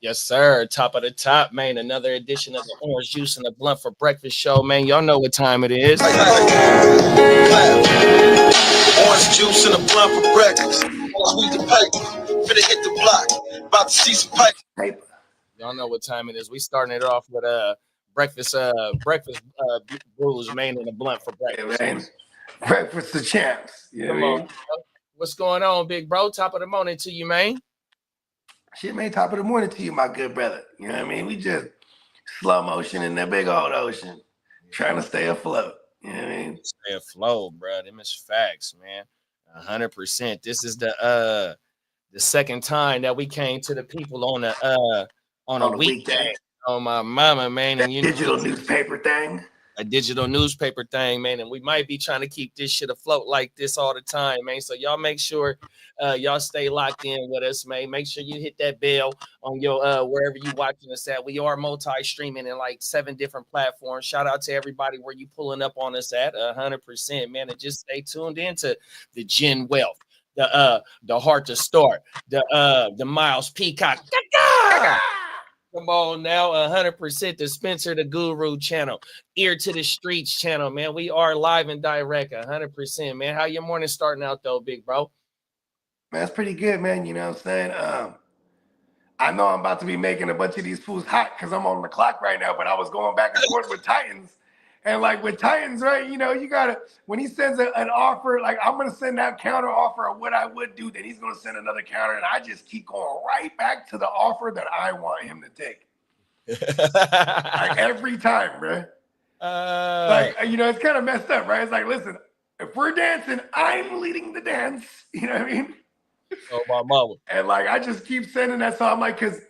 Yes, sir. Top of the top, man. Another edition of the Orange Juice and the Blunt for Breakfast show, man. Y'all know what time it is. Orange juice and a blunt for breakfast. Sweet the paper. Finna hit the block. About to see some paper. Y'all know what time it is. We starting it off with breakfast brews, man, and a blunt for breakfast. Yeah, man. Breakfast the champs. Come on. What's going on, big bro? Top of the morning to you, man. Shit, man, top of the morning to you, my good brother. You know what I mean? We just slow motion in that big old ocean, trying to stay afloat. You know what I mean? Stay afloat, bro. Them is facts, man. 100%. This is the second time that we came to the people on a weekday. On my mama, man. That and you digital newspaper thing. A digital newspaper thing, man, and we might be trying to keep this shit afloat like this all the time, man. So y'all make sure y'all stay locked in with us, man. Make sure you hit that bell on your wherever you watching us at. We are multi-streaming in like 7 different platforms. Shout out to everybody where you pulling up on us at 100%, man. And just stay tuned into the Gen Wealth, the Heart to Start, the Miles Peacock. Come on now, 100% the Spencer the Guru channel, Ear to the Streets channel, man. We are live and direct, 100%, man. How your morning starting out though, big bro? Man, it's pretty good, man. You know what I'm saying? I know I'm about to be making a bunch of these fools hot because I'm on the clock right now, but I was going back and forth with Titans. And like with Titans, right, you know, you gotta, when he sends an offer, like I'm gonna send that counter offer of what I would do, then he's gonna send another counter, and I just keep going right back to the offer that I want him to take. Like every time, bro. Like, you know, it's kind of messed up, right? It's like, listen, if we're dancing, I'm leading the dance. You know what I mean? Oh, my mama. And like, I just keep sending that. So I'm like, because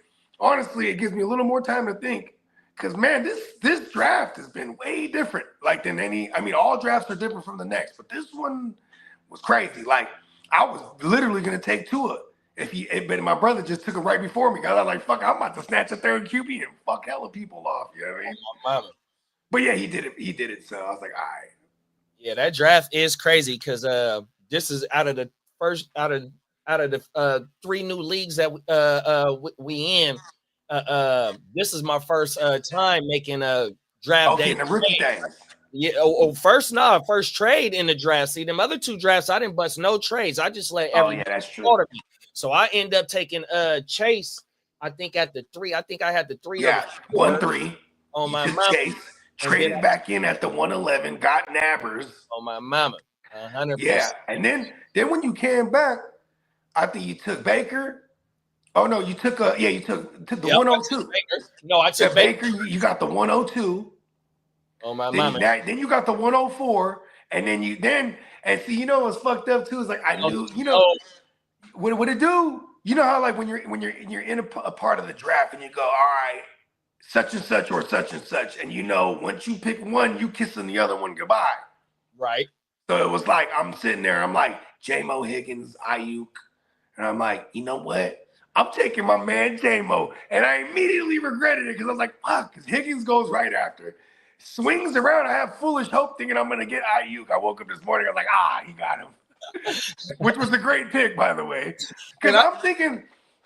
honestly, it gives me a little more time to think. Because, man, this draft has been way different, like, than any, I mean, all drafts are different from the next, but this one was crazy. Like, I was literally going to take Tua, but my brother just took it right before me. Because I was like, fuck, I'm about to snatch a third QB and fuck hella people off, you know what I mean? Mama. But, yeah, he did it, so I was like, all right. Yeah, that draft is crazy because this is out of the 3 new leagues that we in. This is my first time making a draft day. The rookie thing. Yeah. First trade in the draft. See, them other 2 drafts, I didn't bust no trades. I just let everybody that's true. order me. So I end up taking Chase. I think at the 3. I think I had the 3. Yeah, 1-3 on my mama. Chase traded back in at the 111. Got Nabbers on my mama. 100%. Yeah, and then when you came back, I think you took Baker. Oh no, you took the 102. No, I took Baker. You got the 102. Oh my mama. Then you got the 104, and then and see, you know what's fucked up too is like I knew, you know, what it do? You know how like when you're in a part of the draft and you go, all right, such and such or such and such, and you know once you pick one, you kissing the other one goodbye. Right. So it was like I'm sitting there, I'm like J-Mo, Higgins, Ayuk, and I'm like, you know what? I'm taking my man J-Mo. And I immediately regretted it because I was like, fuck, because Higgins goes right after. Swings around. I have foolish hope thinking I'm going to get Ayuk. I woke up this morning. I was like, he got him. Which was a great pick, by the way. Because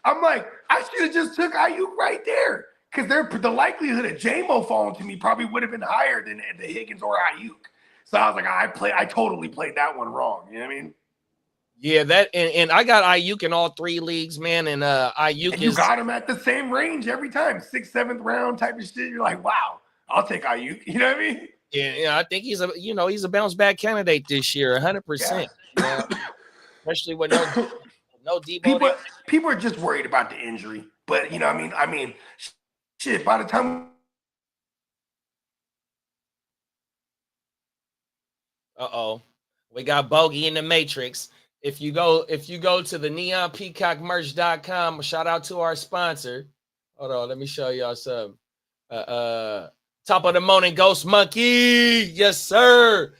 I'm like, I should have just took Ayuk right there. Because the likelihood of J-Mo falling to me probably would have been higher than the Higgins or Ayuk. So I was like, I totally played that one wrong. You know what I mean? Yeah, that and I got Ayuk in all 3 leagues, man. And Ayuk you got him at the same range every time, 6th, 7th round type of shit. You're like, wow, I'll take Ayuk. You know what I mean? Yeah, I think he's a bounce back candidate this year, 100%. Yeah. Especially with no Debo. People are just worried about the injury, but you know, I mean, shit. By the time. We got Bogey in the Matrix. If you go to the neonpeacockmerch.com, shout out to our sponsor. Hold on, let me show y'all some. Top of the morning, Ghost Monkey. Yes, sir.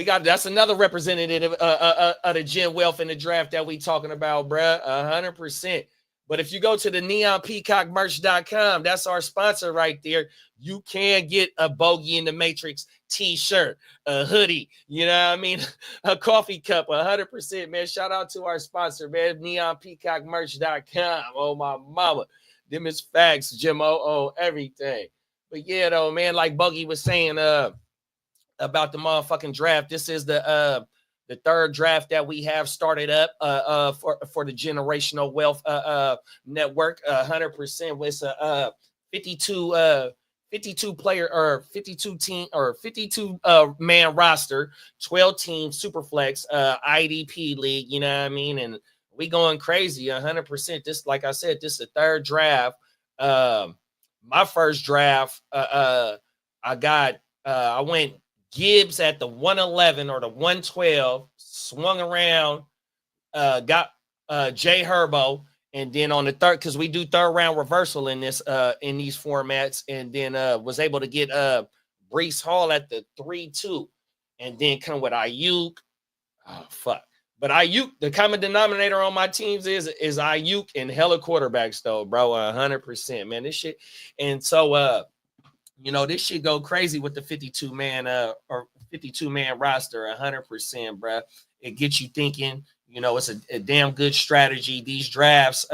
that's another representative of the Gen Wealth in the draft that we talking about, bruh. 100%. But if you go to the neonpeacockmerch.com, that's our sponsor right there. You can get a Bogey in the Matrix t-shirt, a hoodie, you know what I mean? A coffee cup, 100%, man. Shout out to our sponsor, man, neonpeacockmerch.com. Oh, my mama. Them is facts, Jim everything. But yeah, though, man, like Bogey was saying, about the motherfucking draft. This is the third draft that we have started up for the Generational Wealth Network. 100%. It's a 52 player or 52 team or 52 man roster, 12 team Superflex IDP league. You know what I mean? And we going crazy. 100%. This, like I said, this is the third draft. My first draft, I went Gibbs at the 111 or the 112, swung around, got Jay Herbo, and then on the third, because we do third round reversal in this in these formats, and then was able to get Breece Hall at the 3-2, and then come with Ayuk. Oh fuck. But Ayuk, the common denominator on my teams is Ayuk and hella quarterbacks though, bro. 100%, man. This shit, and so you know, this shit go crazy with the 52 man or 52 man roster, 100%, bro. It gets you thinking. You know, it's a damn good strategy. These drafts,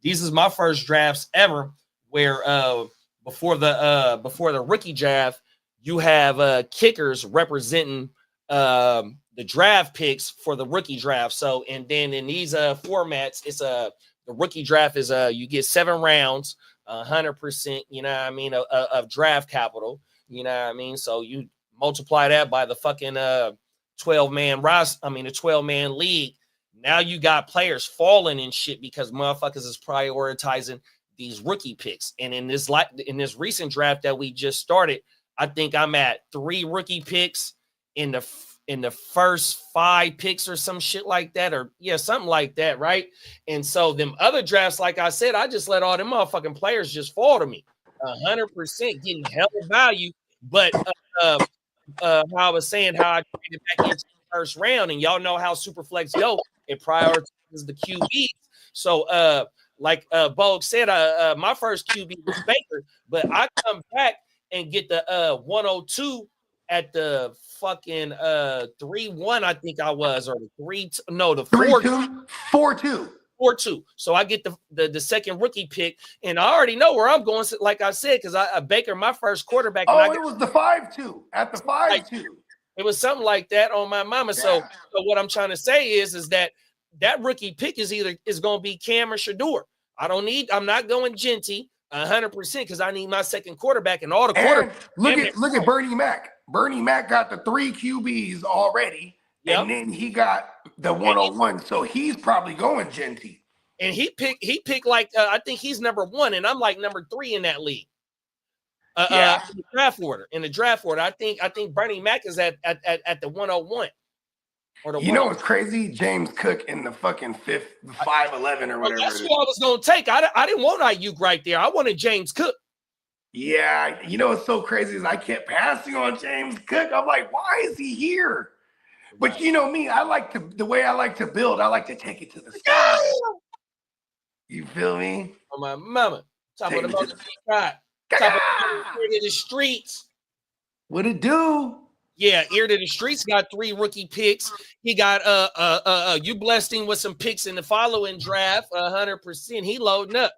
these is my first drafts ever where before the rookie draft, you have kickers representing the draft picks for the rookie draft. So, and then in these formats, it's the rookie draft is you get 7 rounds. 100%, you know what I mean, of draft capital, you know what I mean? So you multiply that by the fucking 12-man roster, I mean, the 12-man league. Now you got players falling and shit because motherfuckers is prioritizing these rookie picks. And in this recent draft that we just started, I think I'm at 3 rookie picks in the first 5 picks or some shit like that, or yeah, something like that, right? And so them other drafts, like I said, I just let all them motherfucking players just fall to me. 100% getting hell of value. But how I was saying, how I traded back into the first round, and y'all know how Superflex go, it prioritizes the QBs. So like Bog said, my first QB was Baker, but I come back and get the 102 at the fucking 3-1, I think I was, or the 4-2. 4-2. So I get the second rookie pick, and I already know where I'm going. Like I said, because I Baker, my first quarterback. Oh, it was the 5-2 at the 5-2. It was something like that on my mama. Yeah. So what I'm trying to say is that rookie pick is going to be Cam or Shador. I'm not going Genty 100% because I need my second quarterback and all the quarterbacks. Look at Bernie Mac. Bernie Mac got the 3 QBs already, and then he got the 101. So he's probably going Genty. And he picked like I think he's number 1, and I'm like number 3 in that league. In the draft order. I think Bernie Mac is at the 101. You know what's crazy? James Cook in the fucking 5'11" or whatever. That's what I was gonna take. I didn't want Ayuk right there. I wanted James Cook. Yeah, you know what's so crazy is I kept passing on James Cook. I'm like, why is he here? But you know me, the way I like to build, I like to take it to the sky. You feel me? On my mama. Top of the most top of the streets. What it do? Yeah, ear to the streets got 3 rookie picks. He got you blessed him with some picks in the following draft. 100%. He loading up.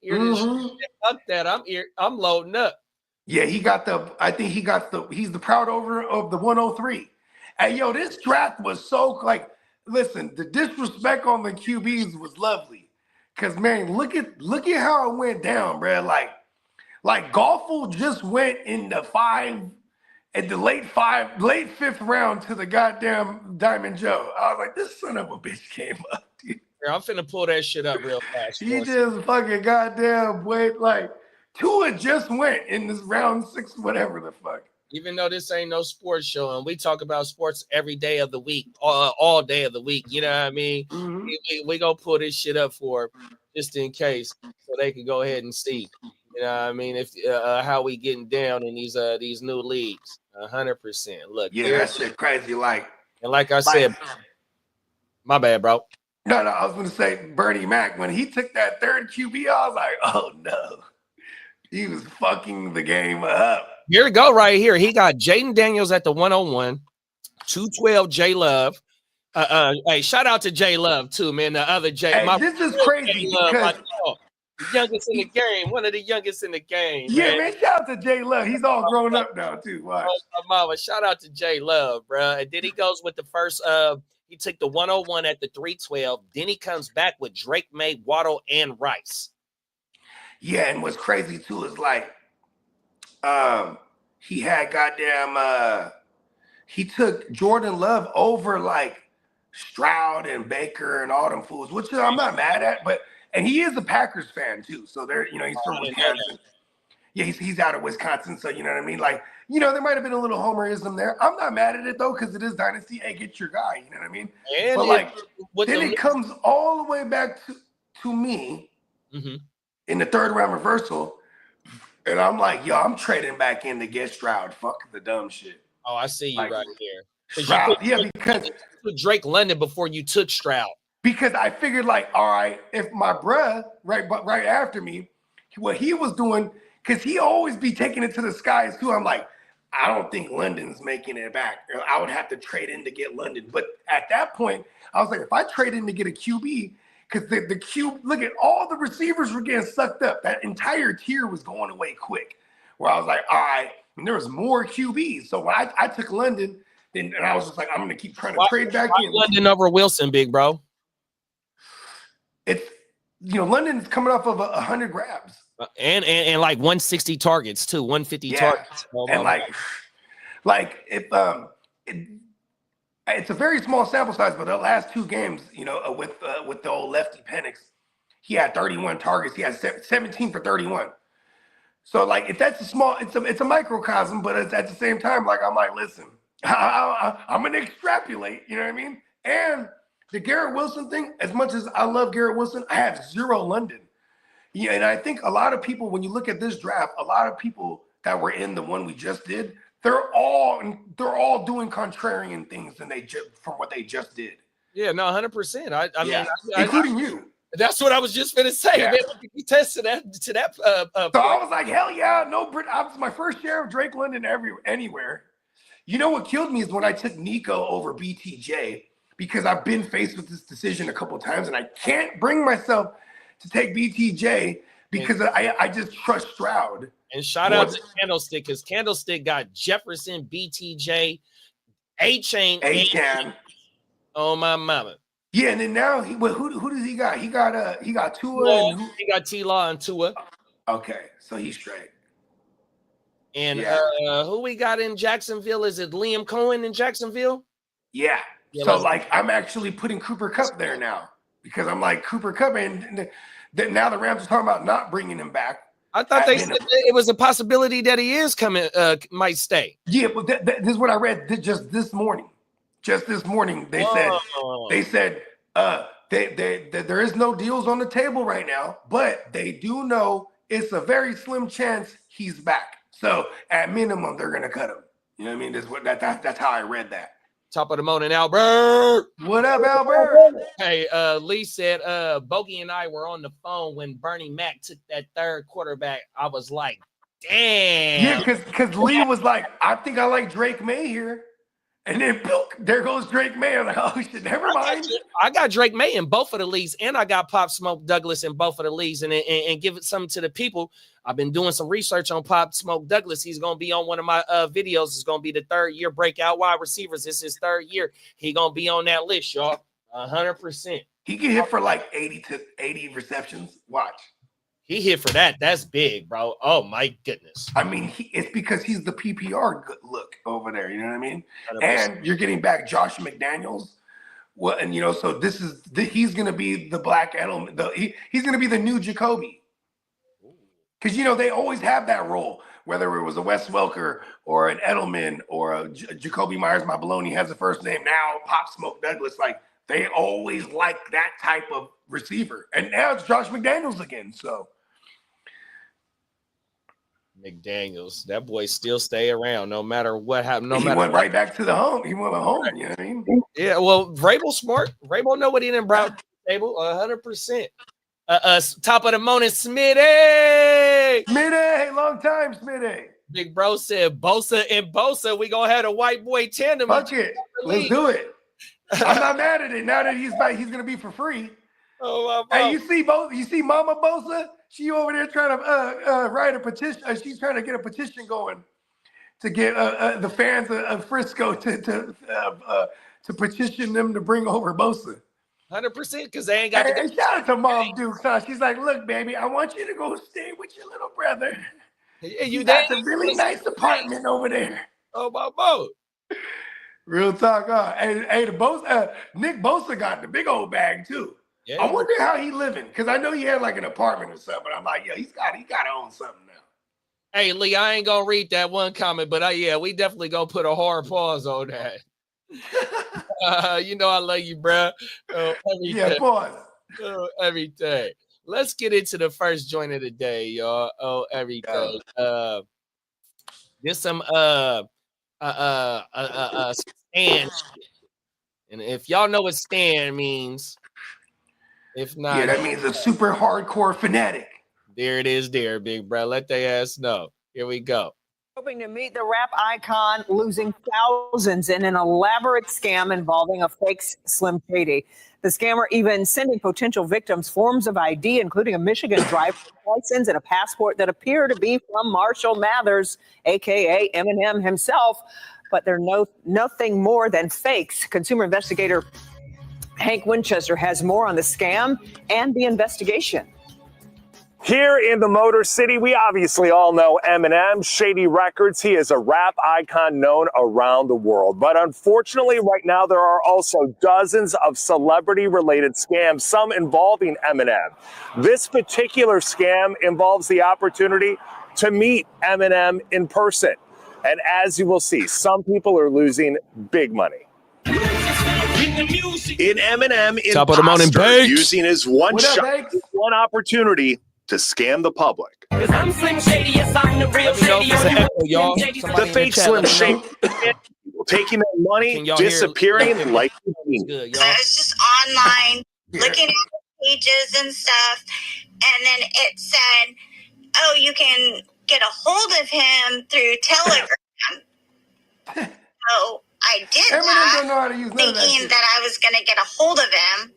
Fuck that. I'm loading up. Yeah, he's the proud owner of the 103. Hey, yo, this draft was so like, listen, the disrespect on the QBs was lovely. Cause man, look at how it went down, bro. Like Goffle just went in the 5 at the late 5th round to the goddamn Diamond Joe. I was like, this son of a bitch came up, dude. I'm finna pull that shit up real fast. He just fucking goddamn wait, like Tua just went in this round 6, whatever the fuck. Even though this ain't no sports show, and we talk about sports every day of the week, all day of the week, you know what I mean? We gonna pull this shit up for just in case, so they can go ahead and see. You know what I mean? If how we getting down in these new leagues. 100%. Look, Yeah, that shit crazy. Like I said, my bad, bro. No, I was gonna say Bernie Mac, when he took that third QB, I was like, oh no. He was fucking the game up. Here we go, right here. He got Jaden Daniels at the 101, 212 J Love. Hey, shout out to J Love too, man. The other J. Hey, this is crazy because the youngest in the game, one of the youngest in the game. Yeah, man. Shout out to J Love. He's all grown up now too. Watch. Mama, shout out to J Love, bro. And then he goes with the first. He took the 101 at the 312. Then he comes back with Drake May, Waddle, and Rice. Yeah, and what's crazy too is like, he had goddamn. He took Jordan Love over like Stroud and Baker and all them fools, which I'm not mad at, and he is a Packers fan too. So there, he's from Wisconsin. Yeah, he's out of Wisconsin, so you know what I mean. Like, there might have been a little homerism there. I'm not mad at it though, because it is dynasty. Hey, get your guy. You know what I mean? And but like, then it comes all the way back to me in the third round reversal, and I'm like, yo, I'm trading back in to get Stroud. Fuck the dumb shit. Oh, I see you right here. Stroud, because you took Drake London before you took Stroud. Because I figured, like, all right, if my bruh right after me, what he was doing, because he always be taking it to the skies too. I'm like, I don't think London's making it back. I would have to trade in to get London. But at that point, I was like, if I trade in to get a QB, because the Q, look at all the receivers were getting sucked up. That entire tier was going away quick. Where I was like, all right, and there was more QBs. So when I took London, and I was just like, I'm going to keep trying to trade back in. London over Wilson, big bro. It's, London's coming off of 100 grabs. And like 160 targets too, 150 targets. And like if it's a very small sample size, but the last two games, with the old lefty Penix, he had 31 targets. He had 17 for 31. So like, if that's it's a microcosm, but it's at the same time, like, I'm like, listen, I'm gonna extrapolate. You know what I mean? And the Garrett Wilson thing, as much as I love Garrett Wilson, I have zero London. Yeah, and I think a lot of people, when you look at this draft, a lot of people that were in the one we just did, they're all doing contrarian things from what they just did. Yeah, no, 100%. I mean, including you. That's what I was just gonna say. Yeah. Man, you tested that to that. So I was like, hell yeah, no. I was my first share of Drake London anywhere. You know what killed me is when I took Nico over BTJ, because I've been faced with this decision a couple of times, and I can't bring myself to take BTJ because I just trust Stroud. And shout out to Candlestick, because Candlestick got Jefferson, BTJ, A-Chain. Oh my mama. Yeah, and then now who does he got? He got Tua. He got T-Law and Tua. Okay, so he's straight. And who we got in Jacksonville? Is it Liam Cohen in Jacksonville? Yeah. So like, I'm actually putting Cooper Kupp there now, because I'm like, Cooper Kupp, and now the Rams are talking about not bringing him back. I thought they said it was a possibility that he is coming, might stay. Yeah, but this is what I read just this morning. Just this morning, they said there is no deals on the table right now, but they do know it's a very slim chance he's back. So at minimum, they're gonna cut him. You know what I mean? That's how I read that. Top of the morning, Albert. What up, Albert? Hey, Lee said, Bogey and I were on the phone when Bernie Mac took that third quarterback. I was like, damn. Yeah, because Lee was like, I think I like Drake May here. And then there goes Drake May. I'm like, oh shit, never mind. I got Drake May in both of the leagues, and I got Pop Smoke Douglas in both of the leagues. And give it something to the people. I've been doing some research on Pop Smoke Douglas. He's gonna be on one of my videos. It's gonna be the third year breakout wide receivers. This is his third year. He gonna be on that list, y'all. 100%. He can hit for like 80 receptions. Watch. He hit for that. That's big, bro. Oh my goodness. I mean, it's because he's the PPR good look over there. You know what I mean? 100%. And you're getting back Josh McDaniels. Well, and so he's going to be the Black Edelman. He's going to be the new Jacoby. Because they always have that role, whether it was a Wes Welker or an Edelman or a Jacoby Myers. My baloney has a first name now. Pop Smoke Douglas. Like, they always like that type of receiver. And now it's Josh McDaniels again. So. McDaniels, that boy still stay around no matter what happened. He went right back to the home. He went home. You know what I mean? Yeah, well, Vrabel smart. Vrabel know what he done brought to the table, 100%. Top of the morning, Smitty. Smitty, long time, Smitty. Big bro said Bosa and Bosa, we gonna have a white boy tandem. Fuck it, let's do it. I'm not mad at it now that he's gonna be for free. Oh my! Hey, you see Mama Bosa? She over there trying to write a petition. She's trying to get a petition going to get the fans of Frisco to petition them to bring over Bosa. 100%, because they ain't got. Hey, shout out to Mom Dukes, huh? She's like, look, baby, I want you to go stay with your little brother. You got a really nice apartment over there. Oh my boat. Real talk, huh? Hey, the Bosa, Nick Bosa got the big old bag too. Yeah, I wonder how he living, because I know he had like an apartment or something. I'm like, yeah, he's got to own something now. Hey, Lee, I ain't gonna read that one comment, but yeah, we definitely gonna put a hard pause on that. You know I love you, bro. Yeah, pause. Everything. Let's get into the first joint of the day, y'all. Oh, everything. There's some stand shit. And if y'all know what stand means, if not, yeah, that means a super hardcore fanatic. There it is, there, big bro. Let their ass know. Here we go. Hoping to meet the rap icon, losing thousands in an elaborate scam involving a fake Slim Shady. The scammer even sending potential victims forms of ID, including a Michigan driver's license and a passport that appear to be from Marshall Mathers, a.k.a. Eminem himself. But they're nothing more than fakes. Consumer investigator Hank Winchester has more on the scam and the investigation. Here in the Motor City, we obviously all know Eminem, Shady Records. He is a rap icon known around the world. But unfortunately, right now, there are also dozens of celebrity-related scams, some involving Eminem. This particular scam involves the opportunity to meet Eminem in person. And as you will see, some people are losing big money. In Eminem, Top of the morning, Banks. using his one opportunity to scam the public. I'm Slim Shady, yes, I'm the real Shady. The fake Slim Shady taking that money, disappearing like good, y'all. I was just online looking at the pages and stuff, and then it said, oh, you can get a hold of him through Telegram. So I did that, thinking that I was going to get a hold of him.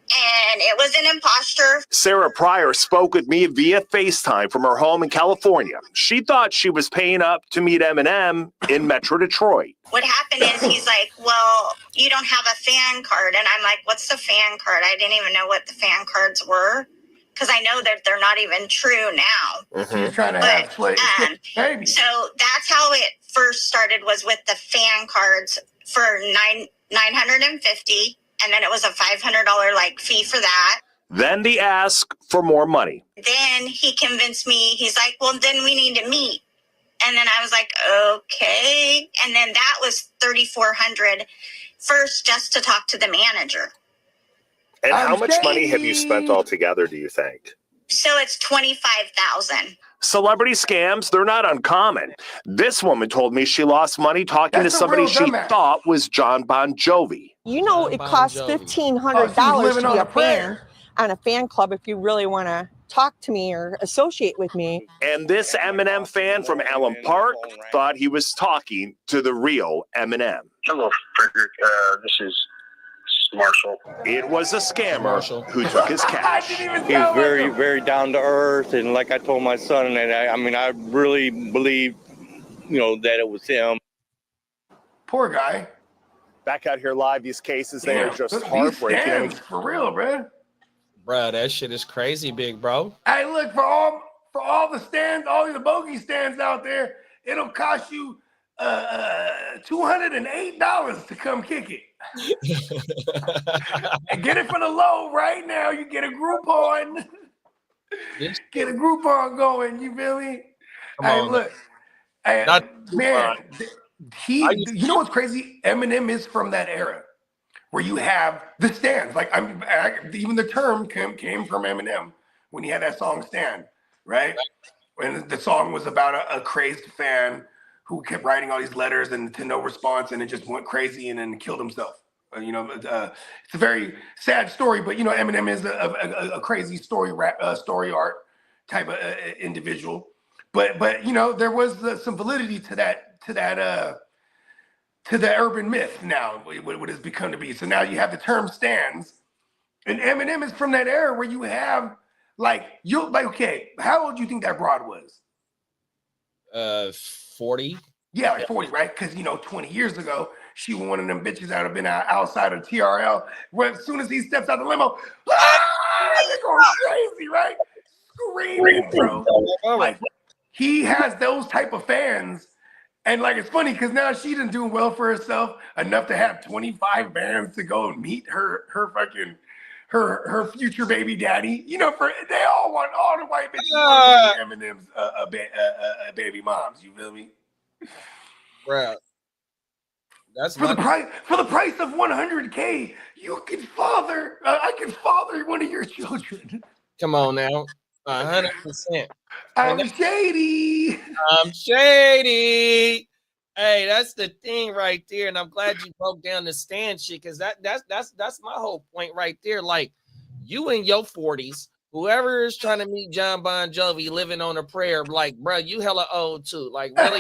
And it was an imposter. Sarah Pryor spoke with me via FaceTime from her home in California. She thought she was paying up to meet Eminem in Metro Detroit. What happened is he's like, well, you don't have a fan card. And I'm like, what's the fan card? I didn't even know what the fan cards were, because I know that they're not even true now. You're trying to have baby. So that's how it first started, was with the fan cards for $950. And then it was a $500 like fee for that. Then the ask for more money. Then he convinced me. He's like, well, then we need to meet. And then I was like, okay. And then that was $3,400 first, just to talk to the manager. And how much money have you spent altogether, do you think? So it's $25,000. Celebrity scams, they're not uncommon. This woman told me she lost money talking to somebody she thought was John Bon Jovi. You know, it costs $1,500 to be a fan on a fan club if you really want to talk to me or associate with me. And this Eminem fan from Allen Park thought he was talking to the real Eminem. Hello, Frederick. This is Marshall. It was a scammer who took his cash. He was very, very down to earth, and like I told my son, and I really believe, that it was him. Poor guy. Back out here live, these cases, they are just heartbreaking. For real, bro. Bro, that shit is crazy, big bro. Hey, look, for all the stands, all the bogey stands out there, it'll cost you $208 to come kick it. And get it for the low right now. You get a Groupon. Get a Groupon going. You feel me? Look. Hey, man, you know what's crazy? Eminem is from that era where you have the stands. Like, even the term came from Eminem when he had that song "Stand," right? And the song was about a crazed fan who kept writing all these letters and to no response, and it just went crazy and then killed himself. It's a very sad story, but Eminem is a crazy story art type of individual. But there was some validity to the urban myth now, what has become to be. So now you have the term stans, and Eminem is from that era where you have okay, how old do you think that broad was? 40. Yeah, like 40, right? Because 20 years ago, she was one of them bitches that have been outside of TRL. Where as soon as he steps out the limo, they're going crazy, right? Screaming, bro. Like he has those type of fans. And it's funny because now she done doing well for herself enough to have 25 bands to go and meet her future baby daddy. They all want all the white bitches Eminem's baby moms. You feel me? Bro. That's for the price of $100K, you can I can father one of your children. Come on now. 100%. I'm shady. I'm shady. Hey, that's the thing right there, and I'm glad you broke down the stand shit, because that's my whole point right there. Like, you in your 40s, whoever is trying to meet John Bon Jovi living on a prayer, like, bro, you hella old too. Like, really?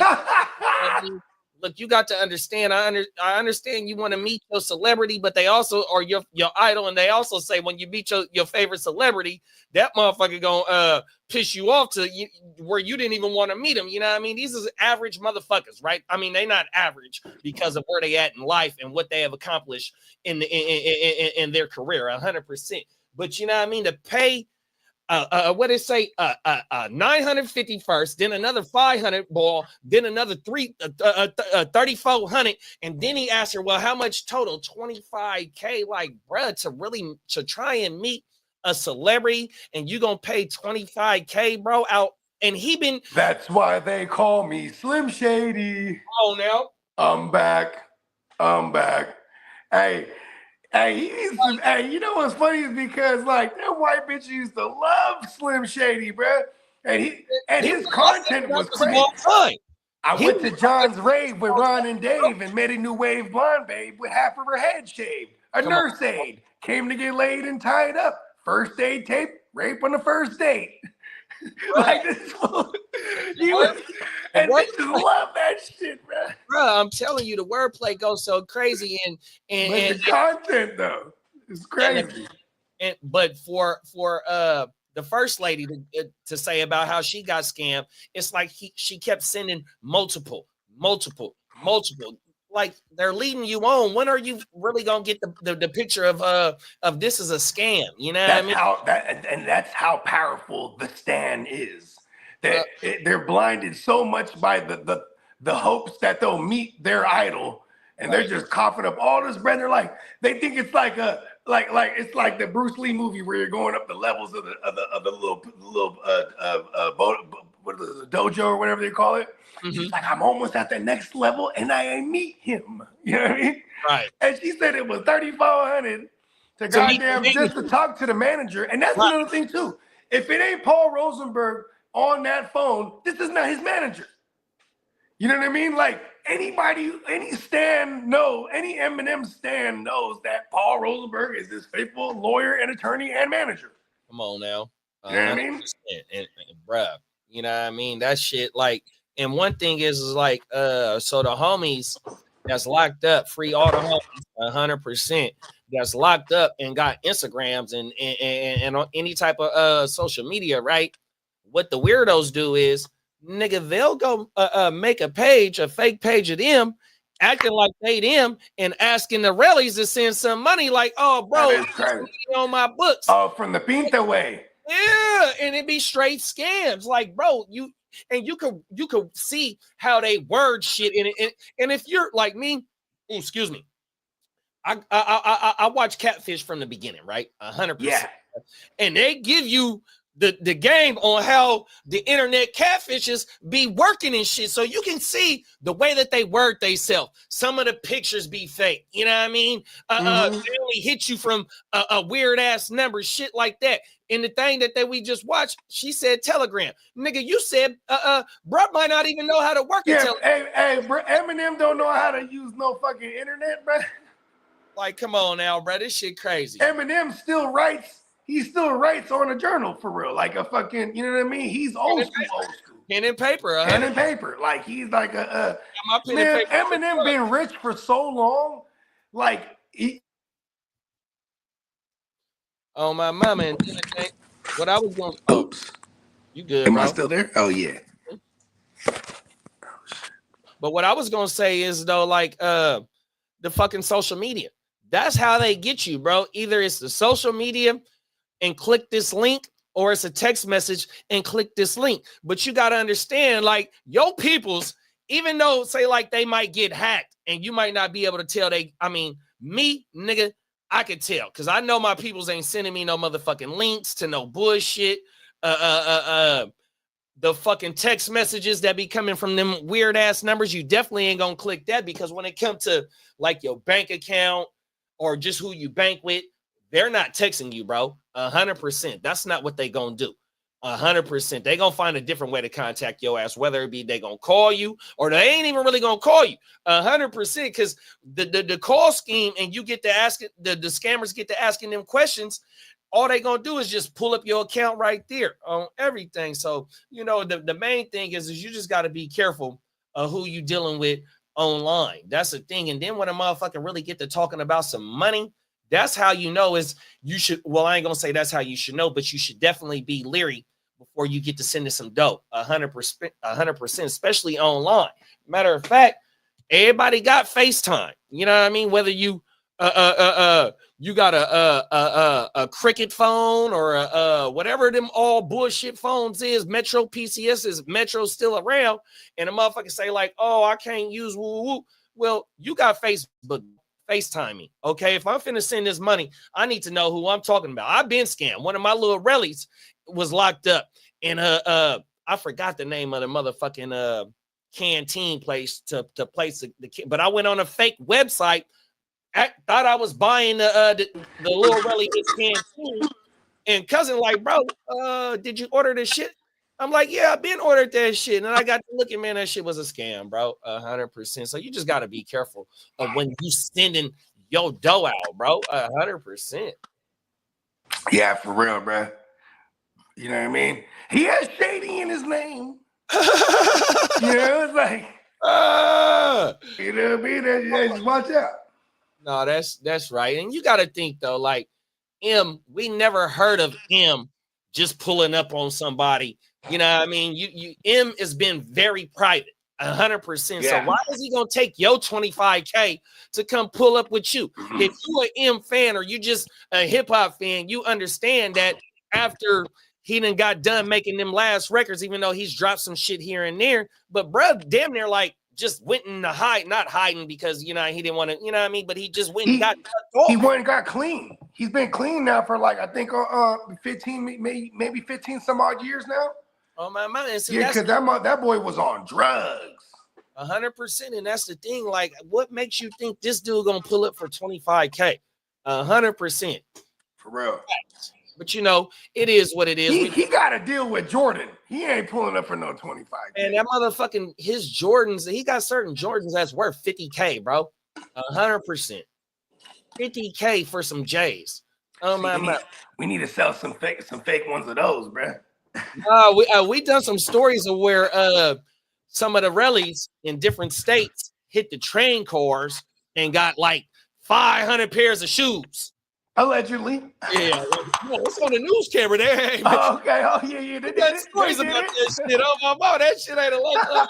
Look, you got to understand. I understand you want to meet your celebrity, but they also are your idol, and they also say when you meet your favorite celebrity, that motherfucker gonna piss you off to where you didn't even want to meet him. You know what I mean? These is average motherfuckers, right? I mean, they not average because of where they at in life and what they have accomplished in in their career, 100%. But you know what I mean? To pay. What it say? 950 first, then another 500 ball, then another 3,400, and then he asked her, "Well, how much total?" 25K. Like, bruh, to try and meet a celebrity, and you gonna pay 25K, bro? Out, and he been. That's why they call me Slim Shady. Oh, now I'm back. Hey, you know what's funny is because that white bitch used to love Slim Shady, bro. And his content was crazy. I went to John's rave with Ron and Dave and met a new wave blonde babe with half of her head shaved. A nurse aide came to get laid and tied up. First aid tape, rape on the first date. This fool. And bitches love that shit, bro. Bro, I'm telling you, the wordplay goes so crazy, and the content though is crazy. But for the first lady to say about how she got scammed, it's like she kept sending multiple. Like, they're leading you on. When are you really gonna get the picture of this is a scam? You know what I mean? That's how powerful the stand is. They're blinded so much by the hopes that they'll meet their idol, and they're just coughing up all this bread. They're like, they think it's like it's like the Bruce Lee movie where you're going up the levels of the little dojo or whatever they call it. Mm-hmm. She's like, I'm almost at the next level, and I meet him. You know what I mean? Right. And she said it was $3,400 to goddamn just to talk to the manager. And that's another thing too. If it ain't Paul Rosenberg on that phone, this is not his manager. You know what I mean? Like, any Eminem stan knows that Paul Rosenberg is his faithful lawyer and attorney and manager. Come on now. You know what I mean? And bruh, you know what I mean? That shit, like, and one thing is like, so the homies that's locked up, free all the homies, 100%, that's locked up and got Instagrams and on any type of social media, right? What the weirdos do is, nigga, they'll go make a fake page of them, acting like they them, and asking the rallies to send some money. Like, oh, bro, on my books. Oh, from the Pinta way. Yeah, and it be straight scams. Like, bro, you could see how they word shit in it. And if you're like me, excuse me, I watch Catfish from the beginning, right? 100%. Yeah. And they give you the game on how the internet catfishes be working and shit. So you can see the way that they word themselves. Some of the pictures be fake. You know what I mean? They only hit you from a weird ass number, shit like that. in the thing that we just watched, she said Telegram. Nigga, you said bruh might not even know how to work a Telegram. Hey, bro, Eminem don't know how to use no fucking internet, bro. Like, come on now, bro. This shit crazy. Eminem still writes. He still writes on a journal for real, like a fucking, you know what I mean? He's old school. Pen and paper. Pen and paper. Like, he's like man, Eminem been rich for so long. Like, oh, my mama. And what I was going to... Oh, you good, Am bro? I still there? Oh, yeah. But what I was going to say is, though, like, the fucking social media. That's how they get you, bro. Either it's the social media and click this link, or it's a text message and click this link. But you got to understand, like, your peoples, even though, say, like, they might get hacked and you might not be able to tell me, nigga, I could tell, because I know my peoples ain't sending me no motherfucking links to no bullshit. The fucking text messages that be coming from them weird ass numbers, you definitely ain't gonna click that, because when it comes to like your bank account or just who you bank with, they're not texting you, bro. 100%. That's not what they gonna do. 100%. They gonna find a different way to contact your ass, whether it be they gonna call you or they ain't even really gonna call you. 100%, because the call scheme, and you get to ask it, the scammers get to asking them questions. All they gonna do is just pull up your account right there on everything. So, you know, the main thing is you just got to be careful of who you dealing with online. That's the thing. And then when a motherfucker really get to talking about some money, that's how you know is you should, well, I ain't gonna say that's how you should know, but you should definitely be leery before you get to sending some dope. 100%, especially online. Matter of fact, everybody got FaceTime. You know what I mean? Whether you you got a Cricket phone or whatever them all bullshit phones is, Metro PCS is Metro's still around, and a motherfucker say like, oh, I can't use woo woo. Well, you got Facebook, FaceTime me. Okay, if I'm finna send this money, I need to know who I'm talking about. I've been scammed. One of my little relics was locked up, and I forgot the name of the motherfucking canteen place to place the kid, but I went on a fake website. I thought I was buying the little relic canteen, and cousin like, bro, did you order this shit? I'm like, yeah, I've been ordered that shit, and I got to looking, man, that shit was a scam, bro. 100%. So you just got to be careful of when you sending your dough out, bro. 100%. Yeah, for real, bro. You know what I mean? He has Shady in his name. You know, it's like, you know what I mean? Just watch out. No, that's right. And you got to think though, like we never heard of M just pulling up on somebody. You know what I mean? You M has been very private, 100%. Yeah. So why is he gonna take your 25K to come pull up with you? Mm-hmm. If you an M fan or you just a hip hop fan, you understand that after he done got done making them last records, even though he's dropped some shit here and there, but bruh, damn near like just went in the not hiding because, you know, he didn't want to, you know what I mean? But he just went and got he went and got clean. He's been clean now for like, I think 15, maybe 15 some odd years now. Oh my mind. So yeah, because that boy was on drugs. 100%. And that's the thing. Like, what makes you think this dude gonna pull up for 25K? 100%. For real. But you know, it is what it is. He got to deal with Jordan. He ain't pulling up for no 25K. And that motherfucking his Jordans, he got certain Jordans that's worth 50K, bro. 100%. 50K for some J's. Oh my! We need to sell some fake ones of those, bro. We done some stories of where some of the rallies in different states hit the train cars and got like 500 pairs of shoes. Allegedly. Yeah. It's on the news camera there. Hey, oh, okay. Oh, yeah. They got stories about that shit. Oh, my mom, that shit ain't a lot.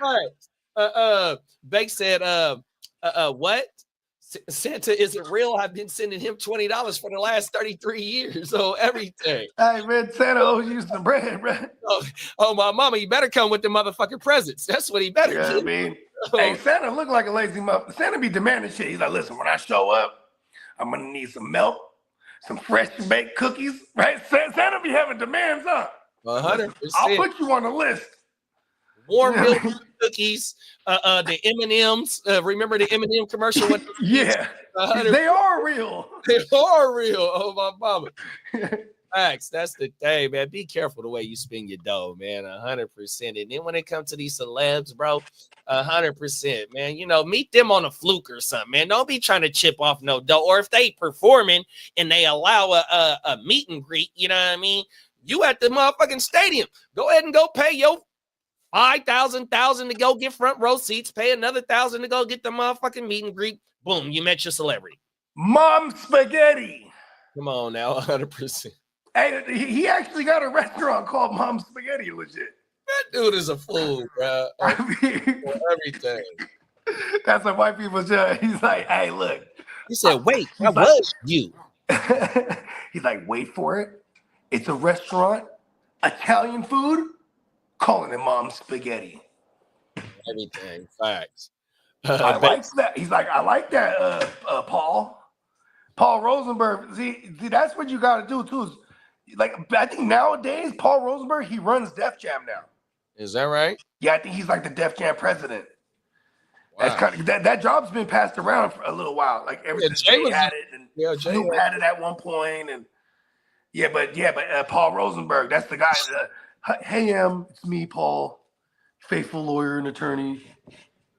All right. Bake said, what? Santa isn't real. I've been sending him $20 for the last 33 years. So everything. Hey, man, Santa owes you some bread, bro. Oh, my mama, he better come with the motherfucking presents. That's what he better do. I mean, hey, Santa look like a lazy motherfucker. Santa be demanding shit. He's like, listen, when I show up, I'm gonna need some milk, some fresh baked cookies, right? Santa be having demands, huh? 100%. I'll put you on the list. warm milk cookies, the M&Ms. Remember the M&M commercial? Yeah, they are real. They are real. Oh, my mama. Facts. That's the thing, man. Be careful the way you spend your dough, man. 100%. And then when it comes to these celebs, bro, 100%, man. You know, meet them on a fluke or something, man. Don't be trying to chip off no dough. Or if they performing and they allow a meet and greet, you know what I mean? You at the motherfucking stadium. Go ahead and go pay your $5,000 to go get front row seats. Pay another $1,000 to go get the motherfucking meet and greet. Boom, you met your celebrity. Mom Spaghetti. Come on now, 100%. Hey, he actually got a restaurant called Mom Spaghetti, legit. That dude is a fool, bro. I mean, Everything. That's what white people say. He's like, hey, look. He said, wait, that was you. He's like, wait for it. It's a restaurant, Italian food, calling it Mom Spaghetti. Everything, facts. I like that. He's like, I like that, Paul Rosenberg. See, that's what you got to do, too. Like, I think nowadays, Paul Rosenberg, he runs Def Jam now. Is that right? Yeah, I think he's like the Def Jam president. Wow. That's kind of that job's been passed around for a little while. Like ever since Jay had it, and Snoop had it at one point, and but Paul Rosenberg, that's the guy. Hey, it's me, Paul, faithful lawyer and attorney.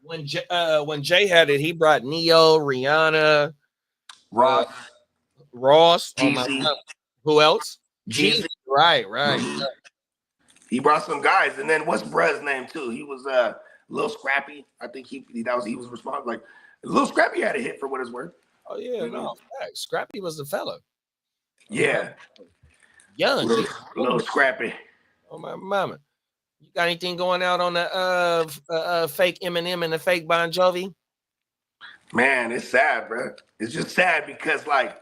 When Jay had it, he brought Neo, Rihanna, Ross, who else? Jeezy. Right. He brought some guys, and then what's Brez's name too? He was a little Scrappy. I think he was responsible. Like Lil Scrappy had a hit for what it's worth. Oh yeah, no, Scrappy was the fella. Yeah, young, little Scrappy. Oh my mama, you got anything going out on the fake Eminem and the fake Bon Jovi? Man, it's sad, bro. It's just sad because like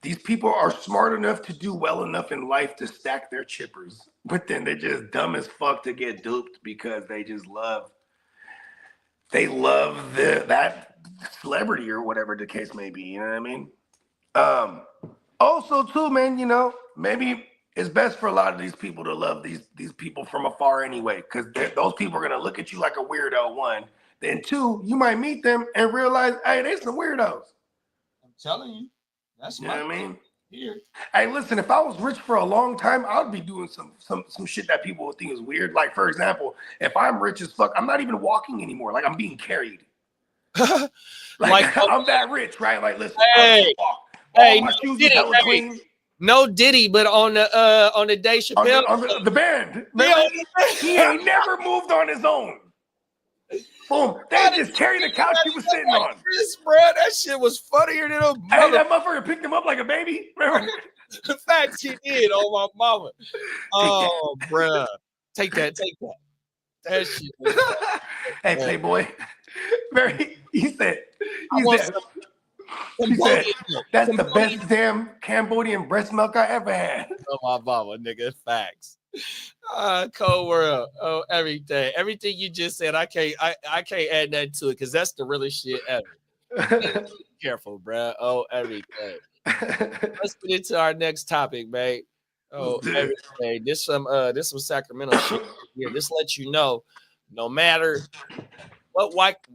these people are smart enough to do well enough in life to stack their chippers, but then they're just dumb as fuck to get duped because they just love. They love that celebrity or whatever the case may be. You know what I mean? Also, too, man. You know, maybe it's best for a lot of these people to love these people from afar anyway, because those people are gonna look at you like a weirdo. One, then two, you might meet them and realize, hey, they some weirdos. I'm telling you, that's you know what I mean. Here. Hey, listen, if I was rich for a long time, I'd be doing some shit that people would think is weird. Like, for example, if I'm rich as fuck, I'm not even walking anymore. Like, I'm being carried. like I'm that rich, right? Like, listen, hey, my shoes are hella clean. No Diddy, but on the Dave Chappelle, on the band. He ain't never moved on his own. Boom. They just carried the couch he was sitting on. Chris, bro, that shit was funnier than a mother. Hey, that motherfucker picked him up like a baby. Remember? The fact he did, oh my mama. Oh, bro. Take that. That shit was hey, Playboy. He said, that's the best damn Cambodian breast milk I ever had. Oh my mama, nigga. Facts. Cold world. Oh, everything you just said, I can't add nothing to it because that's the realest shit ever. Careful, bro. Oh, everything. Let's get into our next topic, man. Oh, everything. This some Sacramento shit here. This lets you know, no matter what walk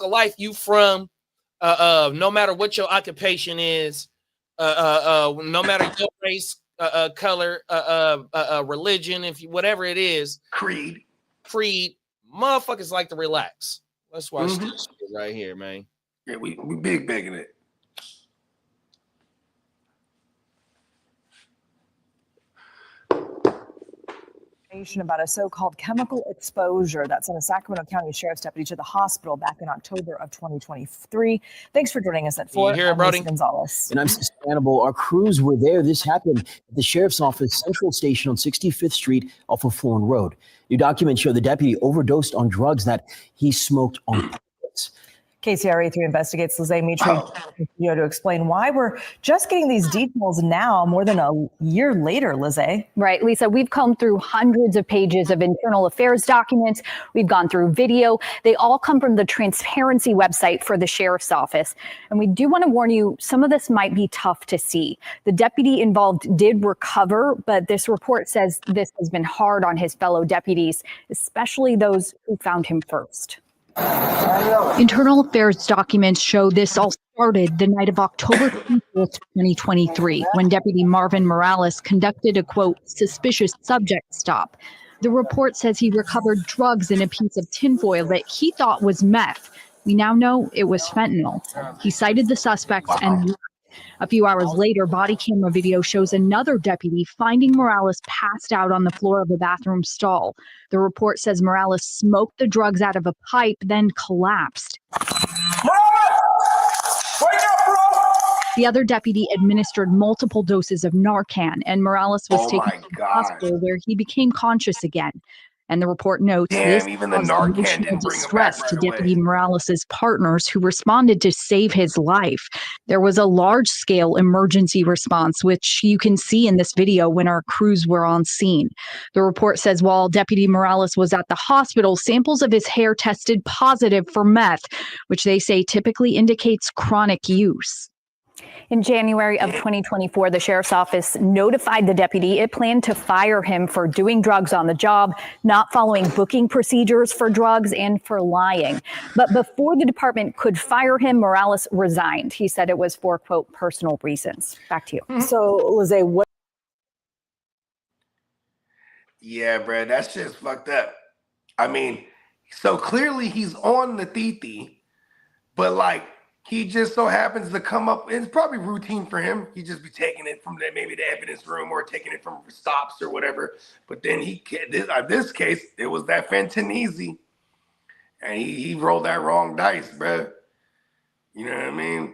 of life you from, no matter what your occupation is, no matter your race, color, religion, whatever it is, creed, motherfuckers like to relax. Let's watch this shit right here, man. Yeah, we big in it. About a so-called chemical exposure that sent a Sacramento County Sheriff's deputy to the hospital back in October of 2023. Thanks for joining us at 4. I'm Brody Gonzalez. And I'm Hannibal. Our crews were there. This happened at the Sheriff's Office Central Station on 65th Street off of Florin Road. New documents show the deputy overdosed on drugs that he smoked on purpose. KCRA3 investigates Lizzie Mitri to explain why we're just getting these details now, more than a year later, Lizzie. Right, Lisa, we've combed through hundreds of pages of internal affairs documents. We've gone through video. They all come from the transparency website for the sheriff's office. And we do want to warn you, some of this might be tough to see. The deputy involved did recover, but this report says this has been hard on his fellow deputies, especially those who found him first. Internal affairs documents show this all started the night of October 24th, 2023, when Deputy Marvin Morales conducted a, quote, suspicious subject stop. The report says he recovered drugs in a piece of tinfoil that he thought was meth. We now know it was fentanyl. He cited the suspects and a few hours later, body camera video shows another deputy finding Morales passed out on the floor of a bathroom stall. The report says Morales smoked the drugs out of a pipe, then collapsed. Wake up, bro! The other deputy administered multiple doses of Narcan, and Morales was taken to the hospital where he became conscious again. And the report notes this even the caused Narcan emotional didn't bring him distress back to right Deputy Morales' partners who responded to save his life. There was a large-scale emergency response, which you can see in this video when our crews were on scene. The report says while Deputy Morales was at the hospital, samples of his hair tested positive for meth, which they say typically indicates chronic use. In January of 2024, the sheriff's office notified the deputy it planned to fire him for doing drugs on the job, not following booking procedures for drugs, and for lying. But before the department could fire him, Morales resigned. He said it was for, quote, personal reasons. Back to you. So, Lizzie, what? Yeah, bro, that shit's fucked up. I mean, so clearly he's on the titi, but like, he just so happens to come up. It's probably routine for him. He just be taking it from maybe the evidence room or taking it from stops or whatever. But then this case, it was that fentanyl, and he rolled that wrong dice, bro. You know what I mean?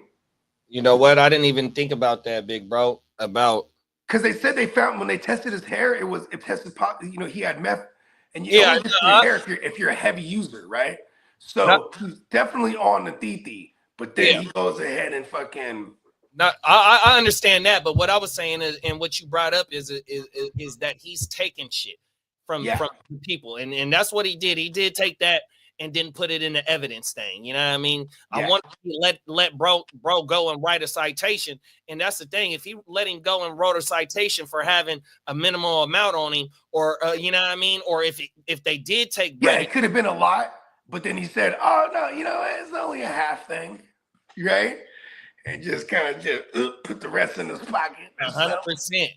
You know what? I didn't even think about that, big bro. Because they said they found when they tested his hair, it tested positive. You know, he had meth, and you Yeah, only get your hair if you're a heavy user, right? So he's definitely on the titi. But then he goes ahead and fucking. I understand that, but what I was saying is, and what you brought up is that he's taking shit from people, and that's what he did. He did take that and didn't put it in the evidence thing. You know what I mean? I want to let bro go and write a citation, and that's the thing. If he let him go and wrote a citation for having a minimal amount on him, or you know what I mean, or if they did take, it could have been a lot. But then he said, oh, no, you know, it's only a half thing, right? And just kind of just put the rest in his pocket. 100%.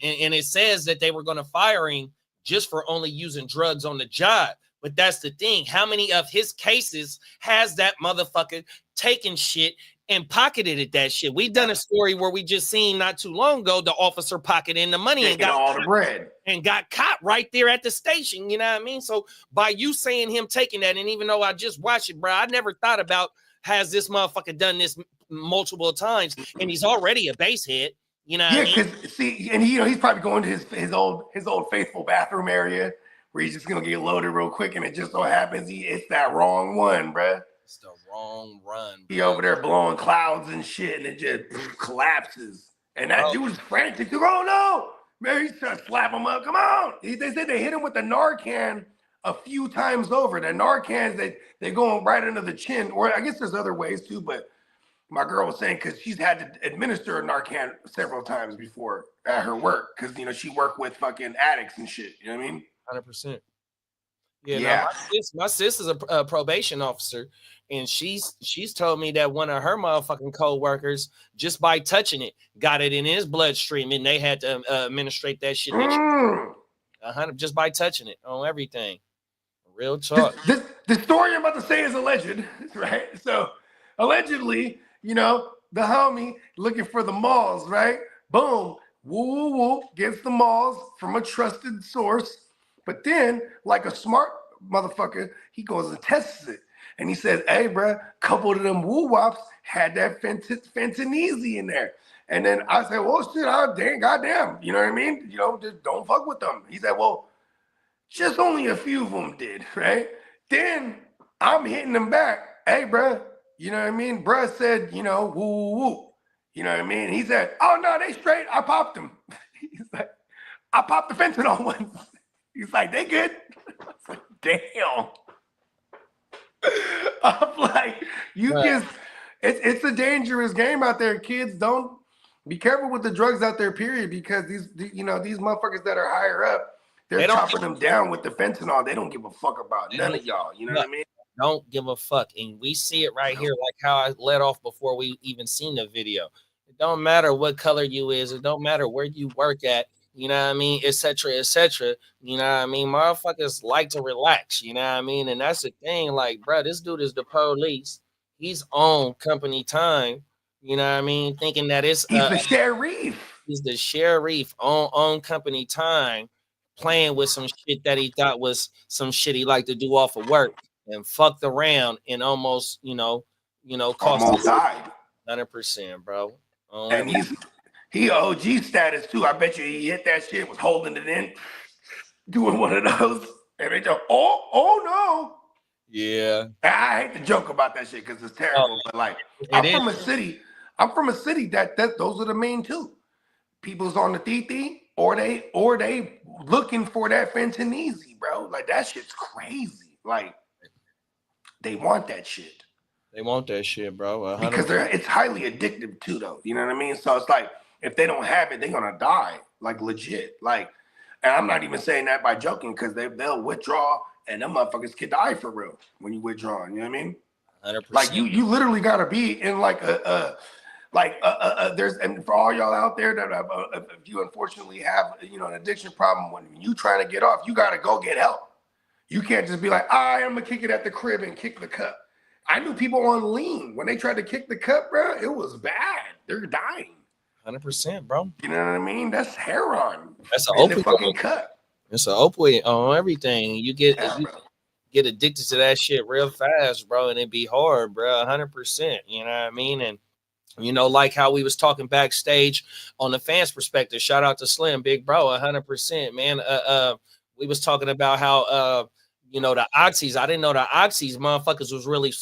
And it says that they were going to fire him just for only using drugs on the job. But that's the thing. How many of his cases has that motherfucker taken shit and pocketed that shit? We've done a story where we just seen not too long ago, the officer pocketing the money and got all the bread and got caught right there at the station. You know what I mean? So by you saying him taking that, and even though I just watched it, bro, I never thought about, has this motherfucker done this multiple times? And he's already a base head. You know what I mean? Because see, and he's probably going to his old faithful bathroom area where he's just gonna get loaded real quick, and it just so happens it's that wrong one, bro. It's the wrong run. He over there blowing clouds and shit, and it just collapses. And that dude was frantic. Oh no, man! He's trying to slap him up. Come on! They said they hit him with the Narcan a few times over. The Narcans they go right under the chin, or I guess there's other ways too. But my girl was saying because she's had to administer a Narcan several times before at her work because she worked with fucking addicts and shit. You know what I mean? 100%. Yeah. No, my sis is a probation officer, and she's told me that one of her motherfucking co-workers, just by touching it, got it in his bloodstream, and they had to administrate that shit. 100 just by touching it on everything. Real talk. The story I'm about to say is alleged, right? So allegedly, the homie looking for the malls, right? Boom, woo, gets the malls from a trusted source. But then, like a smart motherfucker, he goes and tests it. And he says, hey, bro, a couple of them woo-wops had that fentanyl in there. And then I said, well, shit, goddamn. You know what I mean? Just don't fuck with them. He said, well, just only a few of them did, right? Then I'm hitting them back. Hey, bro, You know what I mean? Bruh said, you know, woo, woo, woo. You know what I mean? He said, oh, no, they straight. I popped them. He's like, I popped the fentanyl once. He's like, they good. I was like, damn. I'm like, it's a dangerous game out there. Kids, don't be careful with the drugs out there, period, because these motherfuckers that are higher up, they're chopping them down with the fentanyl. They don't give a fuck about none of y'all. You know what I mean? Don't give a fuck. And we see it right here, like how I let off before we even seen the video. It don't matter what color you is. It don't matter where you work at. You know what I mean? Et cetera, et cetera. You know what I mean? Motherfuckers like to relax. You know what I mean? And that's the thing. Like, bro, this dude is the police. He's on company time. You know what I mean? Thinking that it's he's the sheriff. He's the sheriff on company time, playing with some shit that he thought was some shit he liked to do off of work, and fucked around and almost, cost died. 100%, bro. And he OG status too. I bet you he hit that shit, was holding it in, doing one of those, and they go, oh no. Yeah. I hate to joke about that shit because it's terrible, but like I'm from a city that those are the main two. People's on the TT or they looking for that fentanyl, bro. Like that shit's crazy. Like they want that shit. They want that shit, bro. 100%. Because it's highly addictive too, though. You know what I mean? So it's like if they don't have it, they're gonna die, like legit. Like, and I'm not even saying that by joking, because they'll withdraw and them motherfuckers could die for real when you withdraw. You know what I mean? 100%. Like you literally gotta be in like there's, and for all y'all out there that if you unfortunately have an addiction problem, when you trying to get off, you gotta go get help. You can't just be like, I'm gonna kick it at the crib and kick the cup. I knew people on lean when they tried to kick the cup, bro. It was bad. They're dying. 100%, bro. You know what I mean? That's heroin. That's an opioid. Fucking cup. It's an opioid on everything. You get addicted to that shit real fast, bro, and it be hard, bro. 100%. You know what I mean? And like how we was talking backstage on the fans' perspective. Shout out to Slim, big bro, 100%, man. We was talking about how the oxys. I didn't know the oxys motherfuckers was really,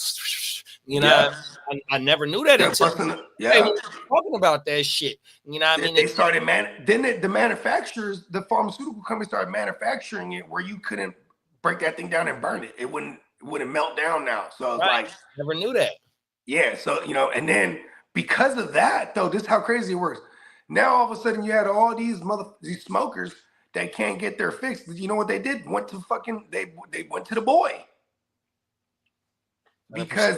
I never knew that until they were talking about that shit. You know what I mean? They started the manufacturers, the pharmaceutical companies started manufacturing it where you couldn't break that thing down and burn it. It wouldn't melt down now. So it's like never knew that. Yeah. So and then because of that, though, this is how crazy it works. Now all of a sudden you had all these smokers that can't get their fix. You know what they did? They went to the boy. Because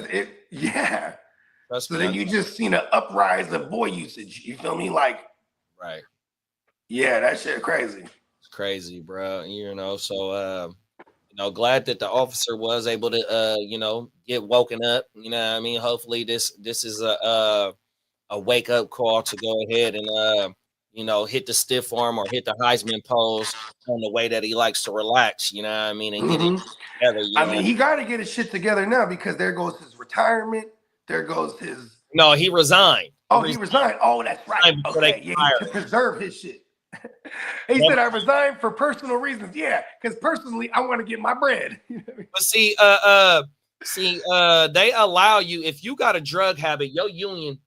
100%. So then you just seen an uprise of boy usage. You feel me? Like, right. Yeah, that shit crazy. It's crazy, bro. So glad that the officer was able to get woken up. You know what I mean? Hopefully this is a wake up call to go ahead and hit the stiff arm or hit the Heisman pose on the way that he likes to relax, you know what I mean? And get it together. I mean, he got to get his shit together now because there goes his retirement. There goes his. No, he resigned. Oh, he resigned. Oh, that's right. Okay, yeah, to preserve his shit. He said, I resigned for personal reasons. Yeah, because personally, I want to get my bread. But see, they allow you, if you got a drug habit, your union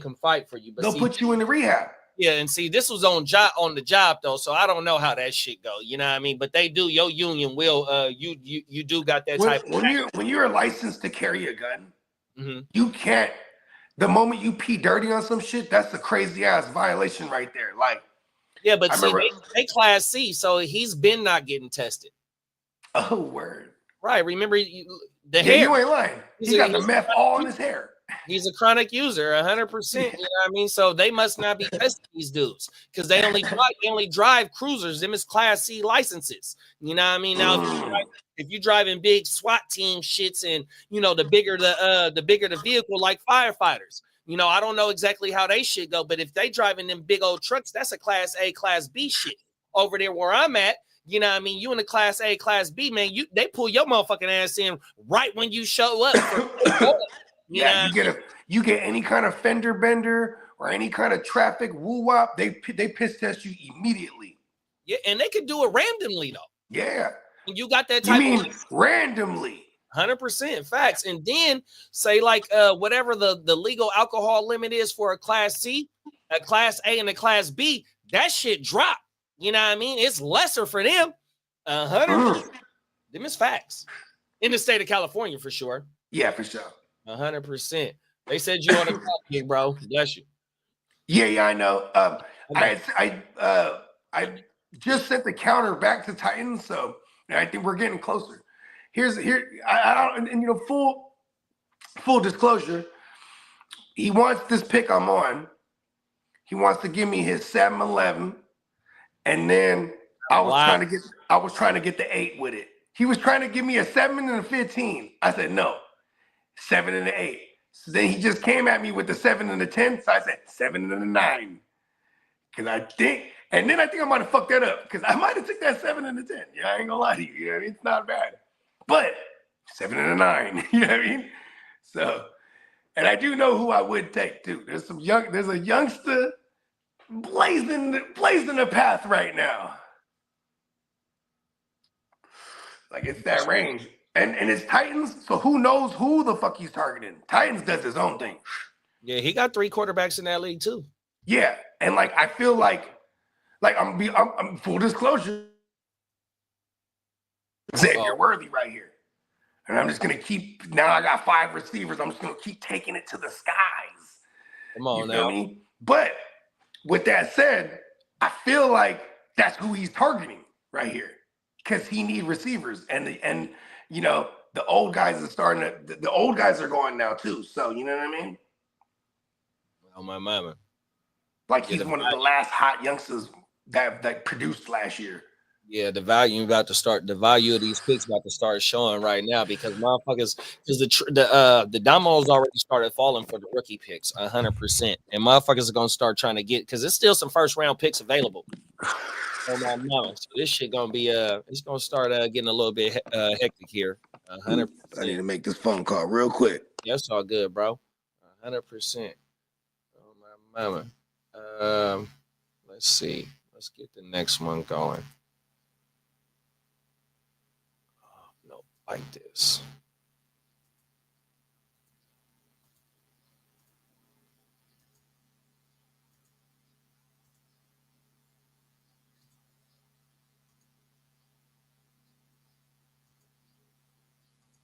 can fight for you. But they'll put you in the rehab. Yeah, and see, this was on the job though, so I don't know how that shit go. You know what I mean? But they do. Your union will. You do got that type. When you're licensed to carry a gun, you can't. The moment you pee dirty on some shit, that's a crazy ass violation right there. Like, yeah, but see, they Class C, so he's been not getting tested. Oh, word. Right. Remember the hair. You ain't lying. He got the meth all in his hair. He's a chronic user, 100%. You know what I mean? So they must not be testing these dudes because they only drive cruisers. Them is Class C licenses. You know what I mean? Now, if you driving big SWAT team shits, and the bigger the vehicle, like firefighters. I don't know exactly how they shit go, but if they driving them big old trucks, that's a Class A, Class B shit. Over there where I'm at, you know what I mean? You in the Class A, Class B, man. They pull your motherfucking ass in right when you show up. You get any kind of fender bender or any kind of traffic woo wop, they piss test you immediately. Yeah, and they could do it randomly though. Yeah. And you got that type. You mean randomly? 100% facts. And then say like whatever the legal alcohol limit is for a class C, a class A, and a class B, that shit drop. You know what I mean? It's lesser for them. 100%. Them is facts. In the state of California for sure. Yeah, for sure. 100%. They said you on the clock, big bro. Bless you. Yeah, I know. I just sent the counter back to Titans, so I think we're getting closer. And full disclosure, he wants this pick I'm on. He wants to give me his 7-11, and then I was trying to get the 8 with it. He was trying to give me a 7 and a 15. I said no, 7 and an 8. So then he just came at me with the 7 and the 10. So I said 7 and a 9. And then I think I might have fucked that up because I might have took that 7 and a 10. Yeah, I ain't gonna lie to you. You know what I mean? It's not bad. But 7 and a 9. You know what I mean? So, and I do know who I would take too. There's a youngster blazing the path right now. Like it's that range. And it's Titans, so who knows who the fuck he's targeting? Titans does his own thing. Yeah, he got 3 quarterbacks in that league too. Yeah, and like I feel like I'm full disclosure, Xavier Worthy right here, and I'm just gonna keep. Now I got 5 receivers. I'm just gonna keep taking it to the skies. Come on now. Me? But with that said, I feel like that's who he's targeting right here because he needs receivers, and you know the old guys are starting to. The old guys are going now too. So you know what I mean? Oh my mama. Like he's one of the last hot youngsters that produced last year. Yeah, the value of these picks about to start showing right now because motherfuckers, because the dominoes already started falling for the rookie picks 100%, and motherfuckers are gonna start trying to get because there's still some first round picks available. Oh my mama, so this shit gonna be it's gonna start getting a little bit hectic here. 100%. I need to make this phone call real quick. Yeah, that's all good, bro. 100%. Oh my mama. Let's see. Let's get the next one going. Oh, no, like this.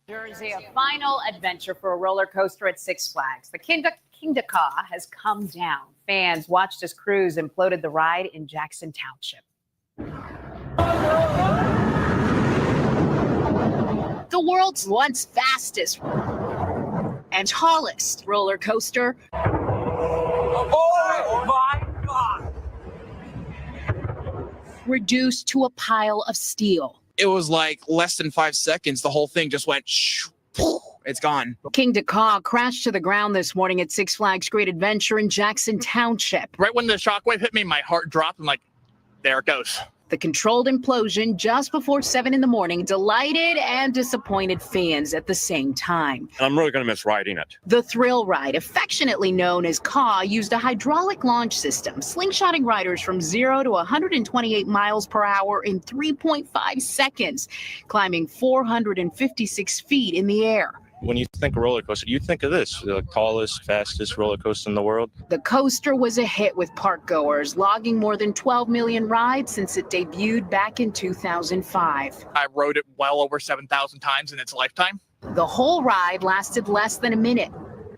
Jersey, a final adventure for a roller coaster at Six Flags. The Kingda has come down. Fans watched as crews imploded the ride in Jackson Township. The world's once fastest and tallest roller coaster. Oh my God! Reduced to a pile of steel. It was like less than 5 seconds. The whole thing just went, it's gone. Kingda crashed to the ground this morning at Six Flags Great Adventure in Jackson Township. Right when the shockwave hit me, my heart dropped. I'm like, there it goes. The controlled implosion just before 7 in the morning delighted and disappointed fans at the same time. I'm really going to miss riding it. The thrill ride, affectionately known as CAW, used a hydraulic launch system, slingshotting riders from 0 to 128 miles per hour in 3.5 seconds, climbing 456 feet in the air. When you think roller coaster, you think of this, the tallest, fastest roller coaster in the world. The coaster was a hit with park goers, logging more than 12 million rides since it debuted back in 2005. I rode it well over 7,000 times in its lifetime. The whole ride lasted less than a minute.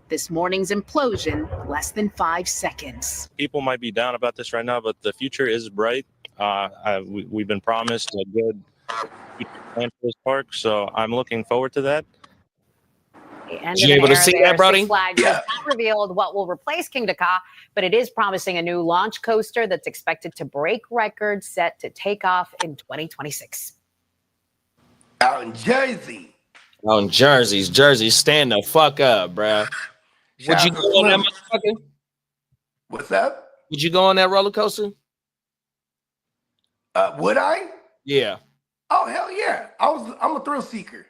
This morning's implosion, less than 5 seconds. People might be down about this right now, but the future is bright. We've been promised a good future plan for this park, so I'm looking forward to that. Did you able to see that, Brody? Six Flags has not revealed what will replace Kingda, but it is promising a new launch coaster that's expected to break records set to take off in 2026. Out in Jersey. On Jersey, stand the fuck up, bro. Would you go on that motherfucker? What's that? Would you go on that roller coaster? Would I? Yeah. Oh hell yeah! I'm a thrill seeker.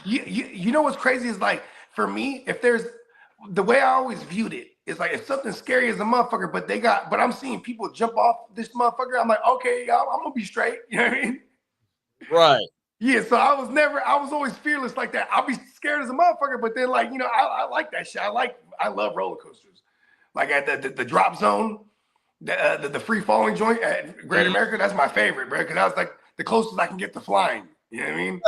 You know what's crazy is like for me, if there's the way I always viewed it is like if something scary is a motherfucker, but I'm seeing people jump off this motherfucker. I'm like, okay, I'm gonna be straight. You know what I mean? Right. Yeah, so I was always fearless like that. I'll be scared as a motherfucker, but then like, you know, I like that shit. I love roller coasters. Like at the drop zone, the free falling joint at Great America, that's my favorite, bro. Because I was like the closest I can get to flying. You know what I mean?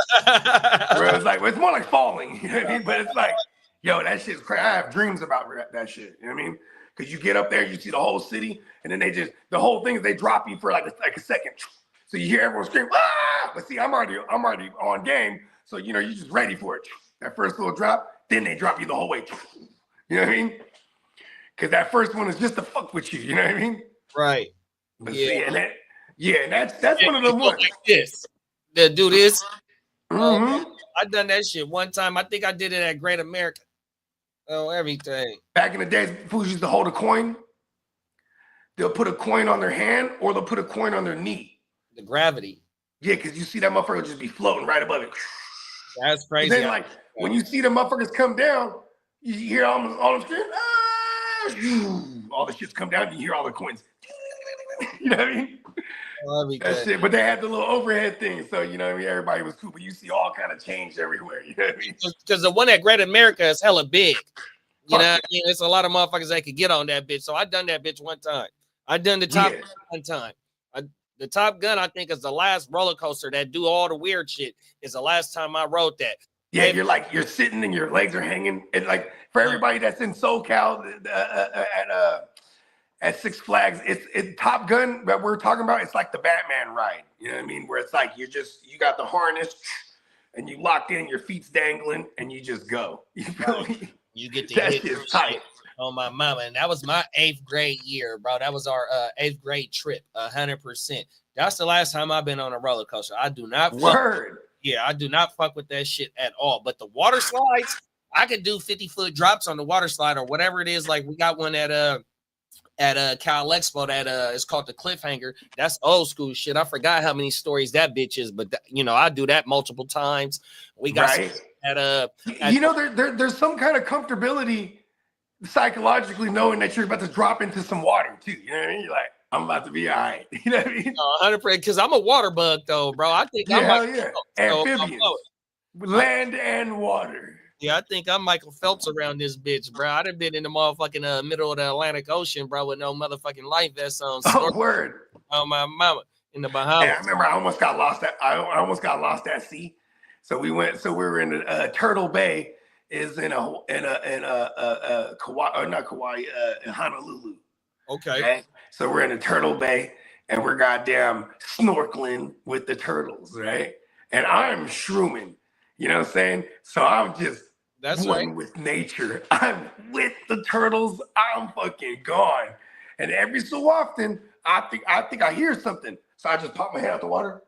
Where it's like, well, it's more like falling. You know what I mean? But it's like, yo, that shit's crazy. I have dreams about that shit. You know what I mean? Because you get up there, you see the whole city, and then the whole thing is they drop you for like a second. So you hear everyone scream, ah! But see, I'm already on game. So, you know, you're just ready for it. That first little drop, then they drop you the whole way. You know what I mean? Because that first one is just to fuck with you. You know what I mean? Right. But see, and that's one of the ones. Like this. They'll do this. Mm-hmm. I done that shit one time. I think I did it at Great America. Oh, everything. Back in the days, fools used to hold a coin. They'll put a coin on their hand or they'll put a coin on their knee. The gravity. Yeah, because you see that motherfucker just be floating right above it. That's crazy. Then, like, when you see the motherfuckers come down, you hear all the scream, all the shits come down, you hear all the coins. You know what I mean? That shit, but they had the little overhead thing, so you know what I mean, everybody was cool, but you see all kind of change everywhere. You know what I mean? Because the one at Great America is hella big. You know what I mean? It's a lot of motherfuckers that could get on that bitch. So I done that bitch one time. I done the Top Gun one time. The Top Gun, I think, is the last roller coaster that do all the weird shit. Is the last time I rode that. Yeah, you're sitting and your legs are hanging. And like for everybody that's in SoCal at Six Flags, it's Top Gun that we're talking about. It's like the Batman ride. You know what I mean? Where it's like you got the harness and you locked in, your feet's dangling, and you just go. You feel me? You get to that hit shit's tight. On my mama, and that was my 8th grade year, bro. That was our 8th grade trip, 100%. That's the last time I've been on a roller coaster. I do not I do not fuck with that shit at all. But the water slides, I could do 50-foot drops on the water slide or whatever it is. Like we got one at Cal Expo that it's called the Cliffhanger. That's old school shit. I forgot how many stories that bitch is, but you know, I do that multiple times. We got you know, there's some kind of comfortability psychologically knowing that you're about to drop into some water too. You know what I mean? You're like, I'm about to be all right. You know what I mean? 100%, because I'm a water bug though, bro. I think I'm amphibians, land and water. Yeah, I think I'm Michael Phelps around this bitch, bro. I done been in the motherfucking middle of the Atlantic Ocean, bro, with no motherfucking life vest on. Oh, word. Oh, my mama in the Bahamas. Yeah, I remember I almost got lost at sea. So we were in Turtle Bay. Is in Kauai, or not Kauai, in Honolulu. Okay. Right? So we're in a Turtle Bay and we're goddamn snorkeling with the turtles, right? And I'm shrooming, you know what I'm saying? So I'm just one with nature. I'm with the turtles. I'm fucking gone. And every so often, I think I hear something. So I just pop my head out the water.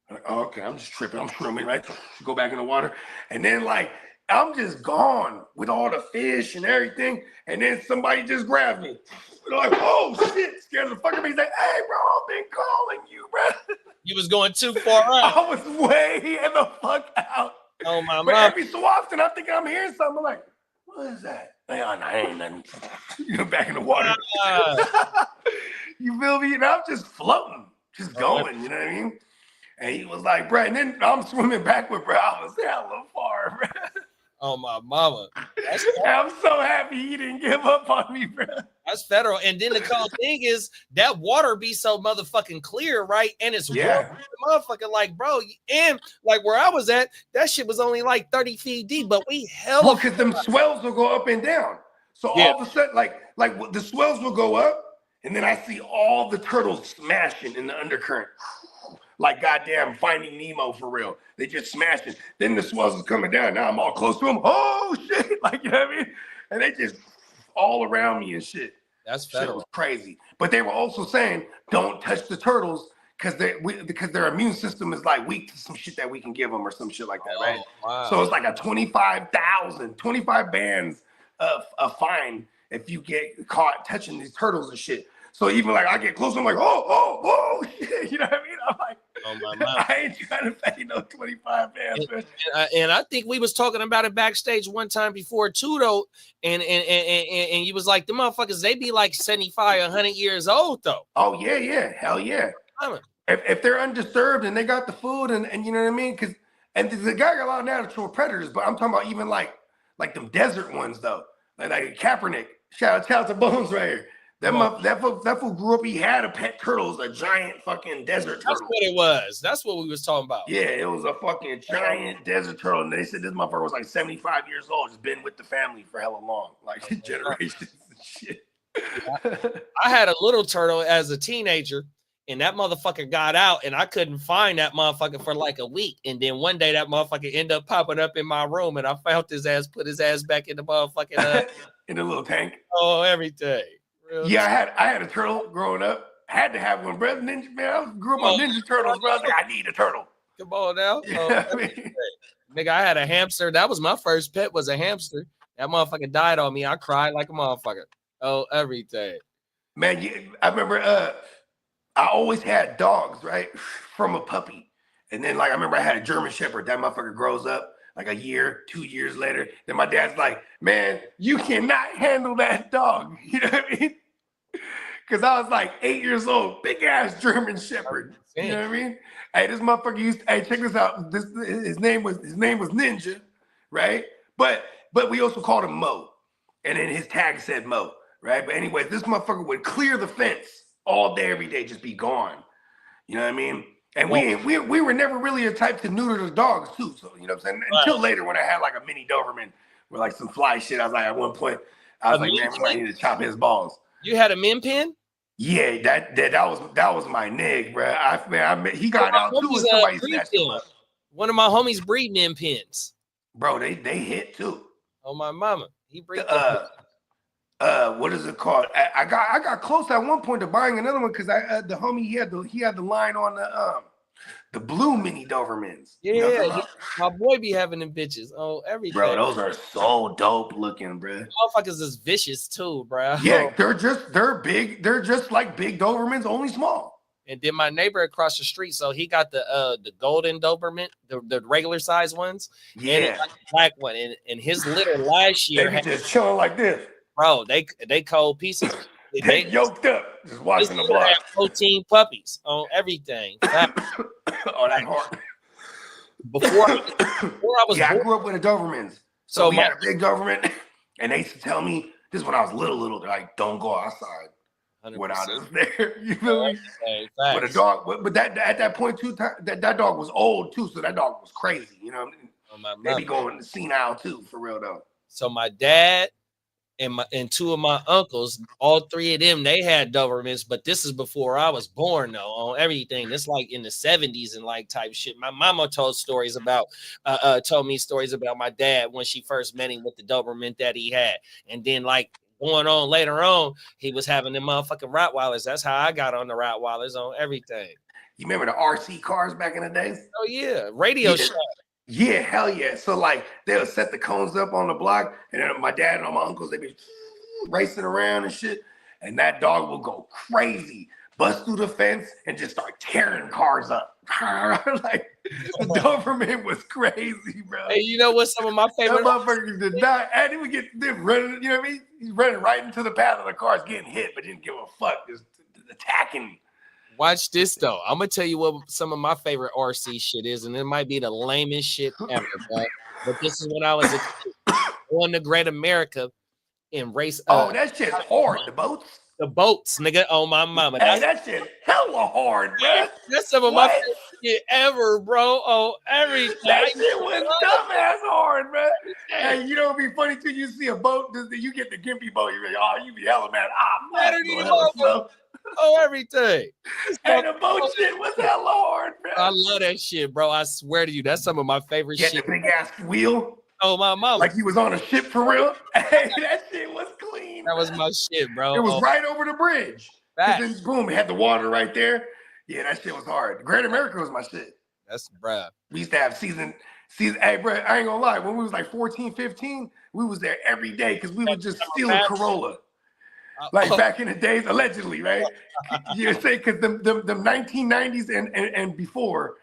I'm like, oh, okay, I'm just tripping. I'm shrooming, right? Go back in the water. And then like, I'm just gone with all the fish and everything. And then somebody just grabbed me. They're like, oh shit, scared the fuck out of me. He's like, hey bro, I've been calling you, bro. You was going too far out. I was way in the fuck out. Oh my But mom. every so often I think I'm hearing something. I'm like, what is that? Like, oh, no, ain't nothing. You know, back in the water. You feel me? And I'm just floating, just going, you know what I mean? And he was like, bro, and then I'm swimming backward, bro. I was hella far, bro. Oh my mama. I'm so happy he didn't give up on me, bro. That's federal. And then the cool thing is that water be so motherfucking clear, right? And it's motherfucking like, bro. And like where I was at, that shit was only like 30 feet deep, but we held. Well, because them swells will go up and down. So all of a sudden, like the swells will go up, and then I see all the turtles smashing in the undercurrent. Like goddamn Finding Nemo for real. They just smashing. Then the swells is coming down. Now I'm all close to them. Oh shit! Like, you know what I mean? And they just all around me and shit. That's federal. Shit was crazy. But they were also saying, don't touch the turtles because their immune system is like weak to some shit that we can give them or some shit like that, right? Wow. So it's like a 25 bands of fine if you get caught touching these turtles and shit. So even like I get close, I'm like, oh, shit. You know what I mean? I'm like, I ain't trying to pay no 25 bands. And I think we was talking about it backstage one time before too, though. And you was like, the motherfuckers, they be like 75, 100 years old, though. Oh, yeah. Hell yeah. if they're undisturbed and they got the food and you know what I mean, and the guy got a lot of natural predators, but I'm talking about even like them desert ones though, like Kaepernick. Shout out to Bones right here. That fool grew up. He had a pet turtle, a giant fucking desert turtle. That's what it was. That's what we was talking about. Yeah, it was a fucking giant desert turtle, and they said this motherfucker was like 75 years old, just been with the family for hella long, like generations and shit. I had a little turtle as a teenager, and that motherfucker got out, and I couldn't find that motherfucker for like a week. And then one day that motherfucker ended up popping up in my room, and I found his ass, put his ass back in the motherfucking in the little tank. Oh, everything. Yeah, I had a turtle growing up. I had to have one, bro. Ninja, man, I grew up on Ninja Turtles, bro. I was like, I need a turtle. Come on now. Yeah, Nigga, I had a hamster. That was my first pet, was a hamster. That motherfucker died on me. I cried like a motherfucker. Oh, everything. Man, I remember I always had dogs, right? From a puppy. And then, like, I remember I had a German Shepherd. That motherfucker grows up like a year, 2 years later. Then my dad's like, man, you cannot handle that dog. You know what I mean? Because I was like 8 years old, big ass German Shepherd. You know what I mean? Hey, this motherfucker hey, check this out. His name was Ninja, right? But we also called him Mo. And then his tag said Mo, right? But anyway, this motherfucker would clear the fence all day, every day, just be gone. You know what I mean? And we were never really a type to neuter the dogs too. So you know what I'm saying? Until later when I had like a mini Doberman with like some fly shit. I was like, at one point, I was like, man, we might need to chop his balls. You had a min pin? Yeah, that was my nig, bro. He got out too, and somebody snatched him up. One of my homies breed min pins. Bro, they hit too. Oh my mama. He breed what is it called? I got close at one point to buying another one because the homie he had the line on the blue mini Dobermans. Yeah, you know my boy be having them bitches. Oh, everything. Bro, those are so dope looking, bro. Motherfuckers is vicious too, bro. Yeah, they're big. They're just like big Dobermans, only small. And then my neighbor across the street, so he got the golden Doberman, the regular size ones. Yeah, and he got the black one. And his litter last year they just chilling like this. Bro, they cold pieces. They yoked up, just watching the block. 14 puppies on everything. Oh, that hard. Before I was born, I grew up with the Dobermans. So we had a big Doberman, and they used to tell me this when I was little. They're like, "Don't go outside 100%. Without us there." You feel me? But a dog, but that at that point too, that dog was old too, so that dog was crazy. You know, they be going senile too, for real though. So my dad and two of my uncles, all three of them, they had Dobermans, but this is before I was born though, on everything. It's like in the 70s and like type shit. My mama told me stories about my dad when she first met him with the Doberman that he had. And then like going on later on, he was having them motherfucking Rottweilers. That's how I got on the Rottweilers on everything. You remember the RC cars back in the days? Oh yeah, Radio Shack. Yeah, hell yeah. So like they'll set the cones up on the block, and then my dad and all my uncles, they be racing around and shit. And that dog will go crazy, bust through the fence, and just start tearing cars up. Like the Doberman was crazy, bro. Hey, you know what? Some of my favorite motherfuckers did not, and he would get running. You know what I mean? He's running right into the path of the cars, getting hit, but didn't give a fuck, just attacking. Watch this though. I'm gonna tell you what some of my favorite RC shit is, and it might be the lamest shit ever, but this is when I was going to Great America and race. That shit's hard. The boats, nigga. Oh my mama. Hey, that shit hella hard, bro. That's some of my favorite shit ever, bro. Oh, everything. That shit was dumbass hard, bro. Hey, you know it'd be funny too. You see a boat, you get the gimpy boat. You're like, oh, you be hella mad. Oh, everything. And the boat shit was hella hard, bro. I love that shit, bro. I swear to you, that's some of my favorite shit. The big ass wheel. Oh, my mama. Like he was on a ship for real. Hey, that shit was clean. That was my shit, bro. It was right over the bridge. Then boom, it had the water right there. Yeah, that shit was hard. Great America was my shit. That's bruh. We used to have season. Hey, bro, I ain't gonna lie. When we was like 14, 15, we was there every day because we would just steal a Corolla. Like back in the days, allegedly, right? You say because the 1990s and before,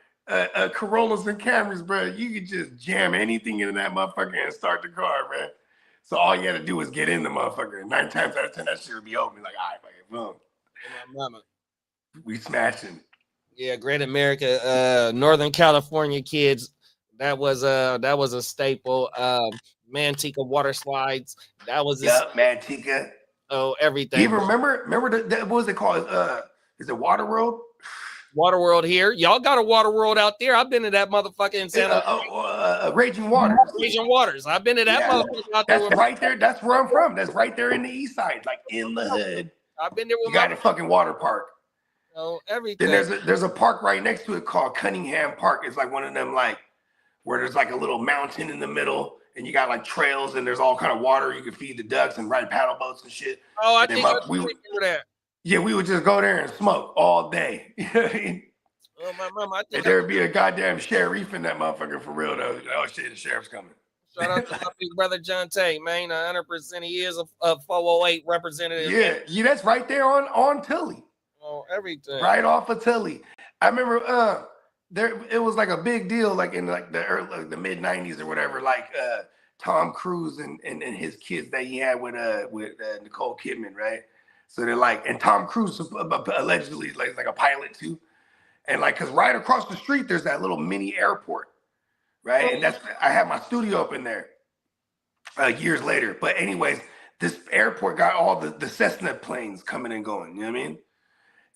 Corollas and Camrys, bro, you could just jam anything into that motherfucker and start the car, man. So all you had to do was get in the motherfucker. And 9 times out of 10, that shit would be open. Like, all right, fucking boom. Mama. We smashing. Yeah, Great America, Northern California kids. That was a staple. Manteca water slides. That was Yup, Manteca. Oh, everything. You even remember what was it called? Is it Water World? Water World here. Y'all got a Water World out there. I've been to that motherfucker in San Raging Waters. Raging Waters. I've been to that motherfucker out there. That's right there. That's where I'm from. That's right there in the east side, like in the hood. I've been there with you got a fucking water park. Oh, everything. Then there's a park right next to it called Cunningham Park. It's like one of them like where there's like a little mountain in the middle and you got like trails and there's all kind of water. You can feed the ducks and ride paddle boats and shit. Oh, I think I remember that. Yeah, we would just go there and smoke all day. You know what I mean? Oh, my mama, I think there would be a goddamn sheriff in that motherfucker for real though. Oh shit, the sheriff's coming. Shout out to my big brother John Tate, man. 100% he is a 408 representative. Yeah, that's right there on Tilly. Oh, everything. Right off of Tilly. I remember it was like a big deal, like in like the mid 90s or whatever, like Tom Cruise and his kids that he had with Nicole Kidman, right? So they're like, and Tom Cruise allegedly like a pilot too. And like, cause right across the street, there's that little mini airport, right? And I had my studio up in there years later. But anyways, this airport got all the Cessna planes coming and going, you know what I mean?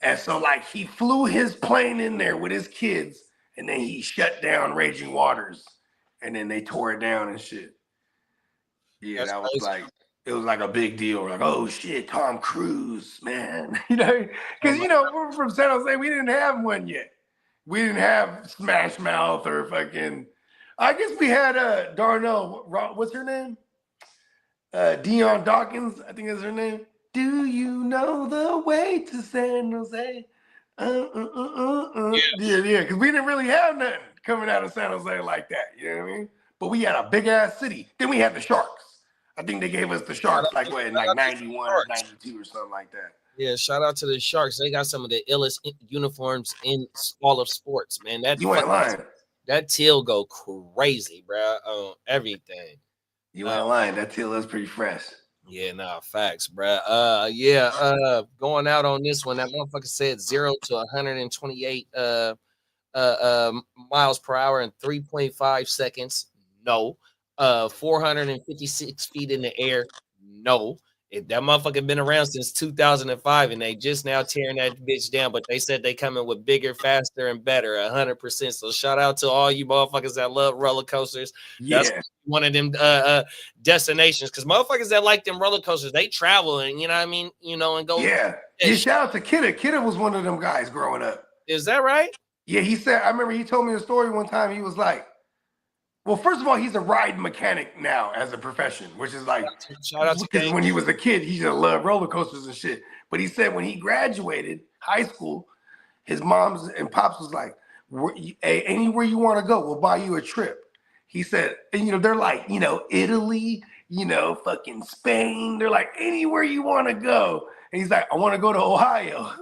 And so like he flew his plane in there with his kids and then he shut down Raging Waters and then they tore it down and shit. Yeah, That's that was crazy. like, it was like a big deal. We're like, oh shit, Tom Cruise, man. You know, because you know, we're from San Jose, we didn't have one yet. We didn't have Smash Mouth or fucking, I guess we had Darnell, what's her name? Dion Dawkins, I think is her name. Do you know the way to San Jose? Yeah, because we didn't really have nothing coming out of San Jose like that. You know what I mean? But we had a big ass city. Then we had the Sharks. I think they gave us the Sharks like what, in like 91 or 92 or something like that. Yeah, shout out to the Sharks. They got some of the illest uniforms in all of sports, man. You ain't lying. That teal go crazy, bro. On everything. You ain't lying. That teal is pretty fresh. Yeah, nah, facts, bro. Going out on this one, that motherfucker said 0 to 128 miles per hour in 3.5 seconds. No. 456 feet in the air. No. If that motherfucker been around since 2005 and they just now tearing that bitch down, but they said they coming with bigger, faster, and better, 100%. So shout out to all you motherfuckers that love roller coasters. Yeah. That's one of them destinations, because motherfuckers that like them roller coasters, they travel and you know what I mean, you know, and go. Yeah. Shout out to Kidda. Kidda was one of them guys growing up. Is that right? Yeah, he said, I remember he told me a story one time. He was like, well, first of all, he's a ride mechanic now as a profession, which is like, shout out to because when he was a kid, he just loved roller coasters and shit. But he said when he graduated high school, his moms and pops was like, hey, anywhere you want to go, we'll buy you a trip. He said, and you know, they're like, you know, Italy, you know, fucking Spain. They're like, anywhere you want to go. And he's like, I want to go to Ohio.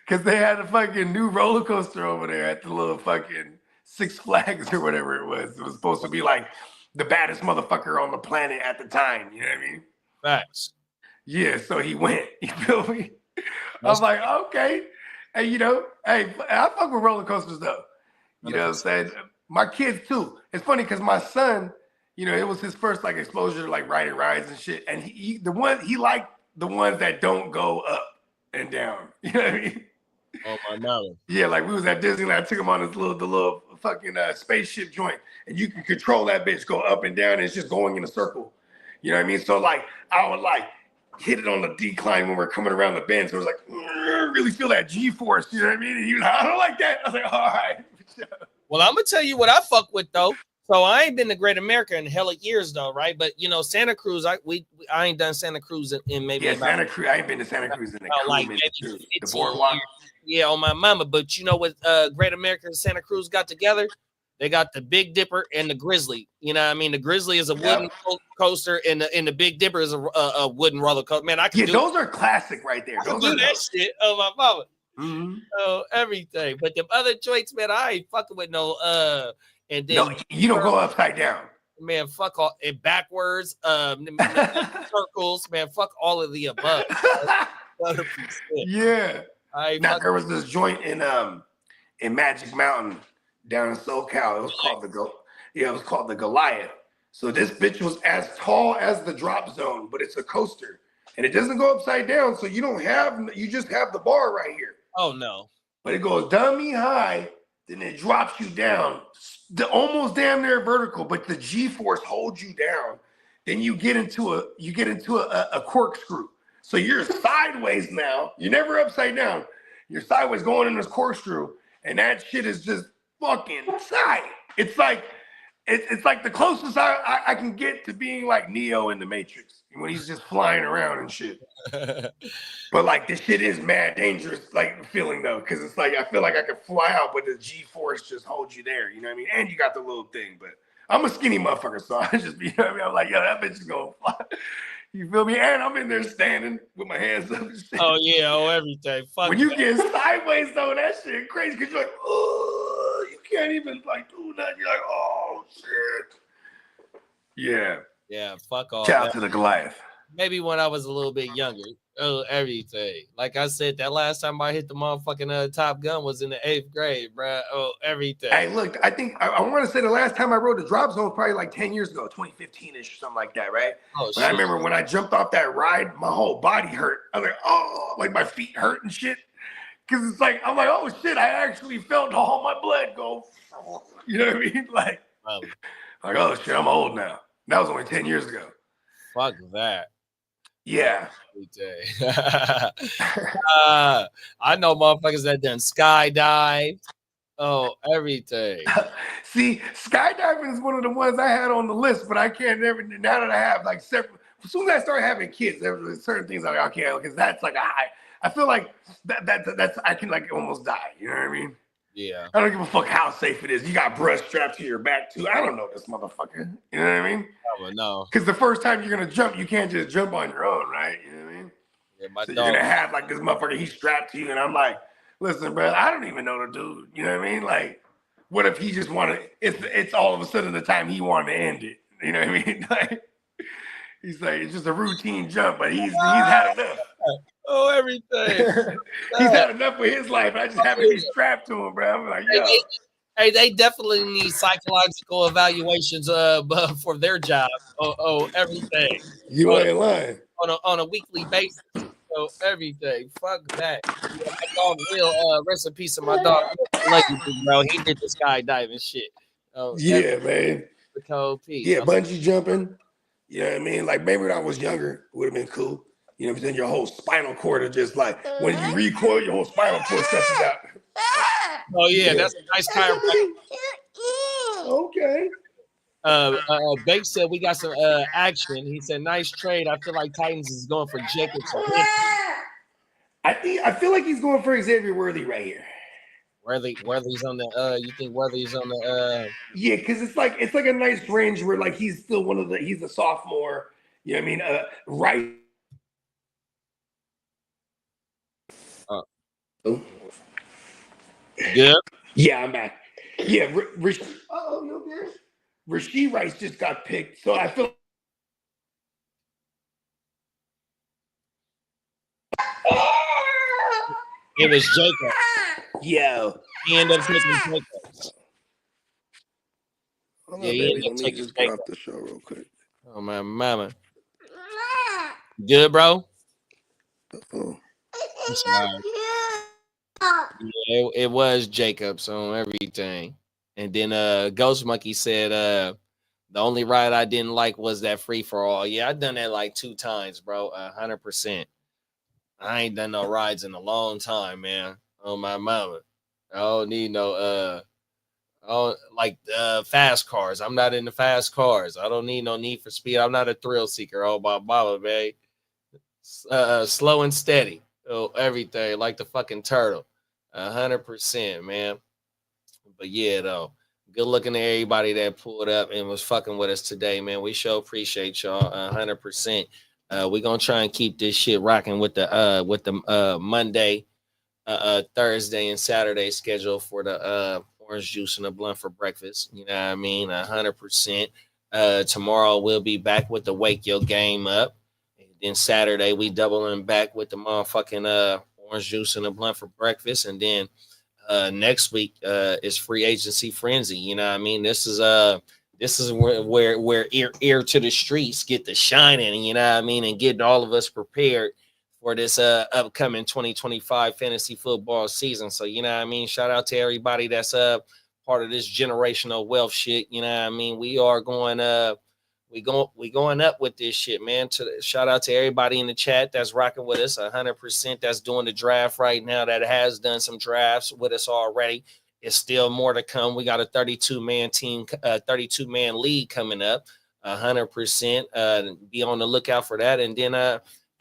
Because they had a fucking new roller coaster over there at the little fucking Six Flags or whatever it was. It was supposed to be like the baddest motherfucker on the planet at the time. You know what I mean? Facts. Yeah, so he went. You feel me? I was like, okay. And you know, hey, I fuck with roller coasters though. You know what I'm saying? My kids too. It's funny because my son, you know, it was his first like exposure to like riding rides and shit. And he liked the ones that don't go up and down. You know what I mean? Oh my God. Yeah, like we was at Disneyland. I took him on the little fucking spaceship joint, and you can control that bitch go up and down. And it's just going in a circle. You know what I mean? So like I would like hit it on the decline when we're coming around the bend. So it was like really feel that G-force. You know what I mean? And he was like, I don't like that. I was like, all right. Well, I'm gonna tell you what I fuck with though. So I ain't been to Great America in hella years though, right? But you know, Santa Cruz, I ain't done Santa Cruz in maybe Santa Cruz. I ain't been to Santa Cruz in like maybe the boardwalk. Years. Yeah, on my mama. But you know what Great America and Santa Cruz got together? They got the Big Dipper and the Grizzly. You know what I mean? The Grizzly is a wooden coaster and the Big Dipper is a wooden roller coaster. Man, I can those are classic right there. Those do that shit. Oh my mama. Mm-hmm. Oh, everything. But the other joints, man, I ain't fucking with no and then no, you don't go upside down. Man, fuck all and backwards, circles, man, fuck all of the above. 100%. Yeah. Now there was this joint in Magic Mountain down in SoCal. It was called the Goliath. So this bitch was as tall as the drop zone, but it's a coaster. And it doesn't go upside down, so you just have the bar right here. Oh no. But it goes dummy high, then it drops you down, almost damn near vertical, but the G-force holds you down. Then you get into a corkscrew. So you're sideways now. You're never upside down. You're sideways going in this corkscrew, and that shit is just fucking tight. It's like the closest I can get to being like Neo in the Matrix when he's just flying around and shit. But like this shit is mad dangerous, like feeling though, because it's like I feel like I could fly out, but the G-force just holds you there. You know what I mean? And you got the little thing, but I'm a skinny motherfucker, so I just be, you know what I mean? I'm like, yo, that bitch is gonna fly. You feel me? And I'm in there standing with my hands up and shit. Oh yeah, everything. Fuck when you get sideways though, that shit crazy because you're like, oh, you can't even like do nothing. You're like, oh shit. Yeah. Yeah, fuck all. Shout out to the Goliath. Maybe when I was a little bit younger. Oh, everything. Like I said, that last time I hit the motherfucking Top Gun was in the 8th grade, bro. Oh, everything. Hey, look, I think I want to say the last time I rode the drop zone was probably like 10 years ago, 2015-ish or something like that, right? Oh, but I remember when I jumped off that ride, my whole body hurt. I was like, oh, like my feet hurt and shit. Because it's like, I'm like, oh shit, I actually felt all my blood go. You know what I mean? Like, oh shit, I'm old now. That was only 10 years ago. Fuck that. Yeah. I know motherfuckers that done skydive. Oh, everything. See, skydiving is one of the ones I had on the list, but I can't never. Now that I have like several, as soon as I start having kids, there's certain things I can't, because that's like a high. I feel like that's I can like almost die. You know what I mean? Yeah. I don't give a fuck how safe it is. You got breast strapped to your back too. I don't know this motherfucker. You know what I mean? No. Because the first time you're gonna jump, you can't just jump on your own, right? You know what I mean? Yeah, my so dog. you're gonna have like this motherfucker, he's strapped to you, and I'm like, listen, bro, I don't even know the dude. You know what I mean? Like, what if he just wanted? It's all of a sudden the time he wanted to end it. You know what I mean? Like, he's like, it's just a routine jump, but he's had enough. Oh, everything. He's had enough with his life. I just happen to be strapped to him, bro. I'm like, yo. Hey, they definitely need psychological evaluations for their job. Oh, everything. You ain't lying. On a weekly basis. So everything. Fuck that. Yeah, my dog real rest in peace of my dog. Bro, he did the skydiving shit. Oh, Yeah, man. The cold piece. Yeah, bungee jumping. You know what I mean? Like maybe when I was younger, it would have been cool. You know what I'm saying? Your whole spinal cord is just like, when you recoil, your whole spinal cord stretches out. Oh, yeah, that's a nice chiropractor. Okay. Bake said we got some action. He said, nice trade. I feel like Titans is going for Jacobs. I feel like he's going for Xavier Worthy right here. Worthy's on the you think Worthy's on the Yeah, because it's like a nice range where like he's still he's a sophomore. You know what I mean? Right. Yeah. Yeah, I'm back. Yeah, Rasheed Rice just got picked, so I feel. It was Jacob. Yeah. He ended up taking Jacob. Yeah, he ended up taking Jacob. Off the show real quick. Oh my mama. Good, bro. Oh. Yeah, it was Jacobs on everything. And then Ghost Monkey said the only ride I didn't like was that free for all. Yeah, I done that like 2 times, bro. 100%. I ain't done no rides in a long time, man. Oh my mama. I don't need no fast cars. I'm not into fast cars. I don't need no Need for Speed. I'm not a thrill seeker. Oh my mama, man. Slow and steady. Oh, everything like the fucking turtle. 100%, man. But yeah, though, good looking to everybody that pulled up and was fucking with us today, man. We sure appreciate y'all 100%. We're gonna try and keep this shit rocking with the Monday, Thursday, and Saturday schedule for the orange juice and a blunt for breakfast. You know what I mean? 100%. Tomorrow we'll be back with the Wake Your Game Up. And then Saturday we doubling back with the motherfucking orange juice and a blunt for breakfast. And then next week is free agency frenzy. You know what I mean? This is where ear to the streets get the shining, you know what I mean, and getting all of us prepared for this upcoming 2025 fantasy football season. So, you know what I mean? Shout out to everybody that's part of this generational wealth shit. You know what I mean? We are going we going up with this shit, man. Shout out to everybody in the chat that's rocking with us 100%, that's doing the draft right now, that has done some drafts with us already. It's still more to come. We got a 32-man team, 32-man league coming up, 100%. Be on the lookout for that. And then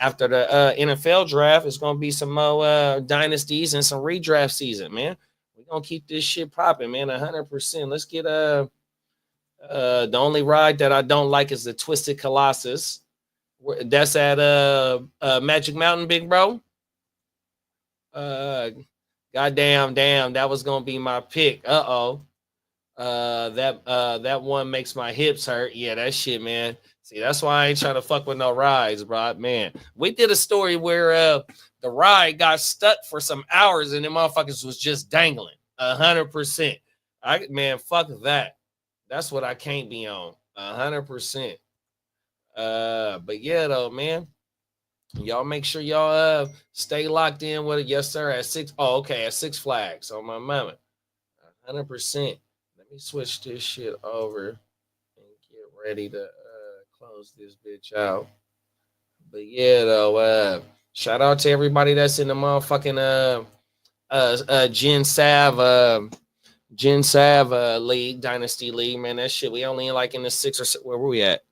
after the NFL draft, it's going to be some more dynasties and some redraft season, man. We're going to keep this shit popping, man, 100%. Let's get the only ride that I don't like is the Twisted Colossus. That's at Magic Mountain, big bro. Goddamn, that was gonna be my pick. That one makes my hips hurt. Yeah, that shit, man. See, that's why I ain't trying to fuck with no rides, bro. Man, we did a story where the ride got stuck for some hours and the motherfuckers was just dangling 100%. Man, fuck that. That's what I can't be on 100%. But yeah, though, man. Y'all make sure y'all stay locked in with it. Yes, sir. At Six Flags on my mama. 100%. Let me switch this shit over and get ready to close this bitch out. But yeah, though, shout out to everybody that's in the motherfucking Gen Sav League, Dynasty League, man. That shit, we only like in the 6 or 6. Where were we at?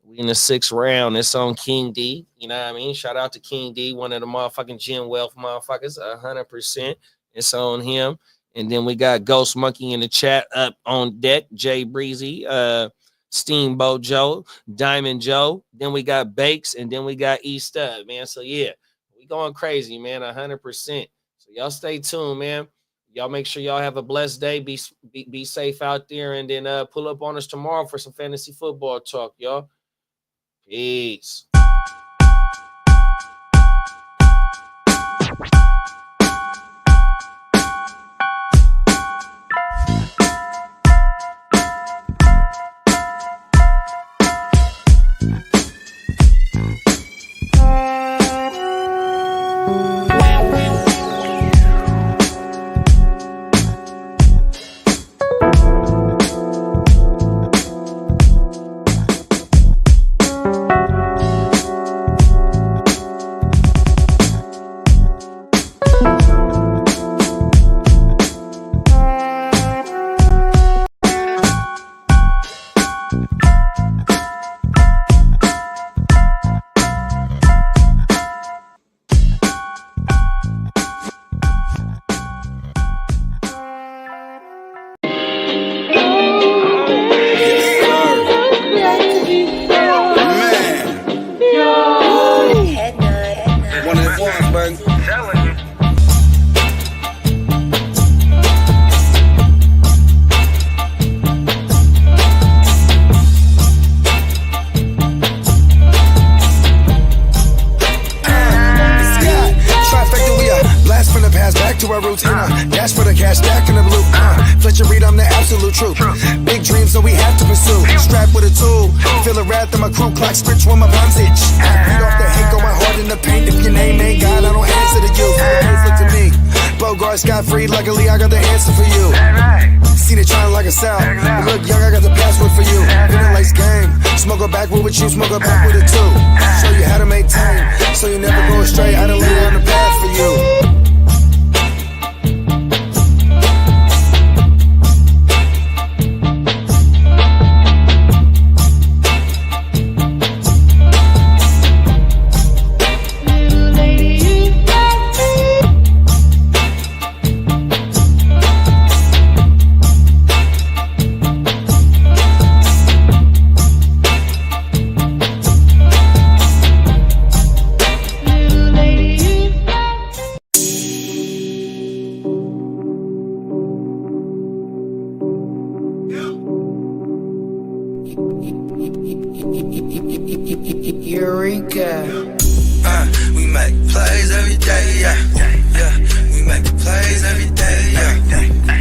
We in the 6th round. It's on King D. You know what I mean? Shout out to King D, one of the motherfucking Gen Wealth motherfuckers. 100%. It's on him. And then we got Ghost Monkey in the chat up on deck. Jay Breezy, Steamboat Joe, Diamond Joe. Then we got Bakes, and then we got E-Stud, man. So yeah, we going crazy, man. 100%. So y'all stay tuned, man. Y'all make sure y'all have a blessed day. Be safe out there, and then pull up on us tomorrow for some fantasy football talk, y'all. Peace. Luckily, I got the answer for you. Seen it trying like a sound. Look, young, I got the password for you. Feeling like game. Smoke a backward with you, smoke a back with it too. Show you how to maintain, so you never go astray. I done laid on the path for you. Eureka. We make plays every day, yeah. We make plays every day, yeah.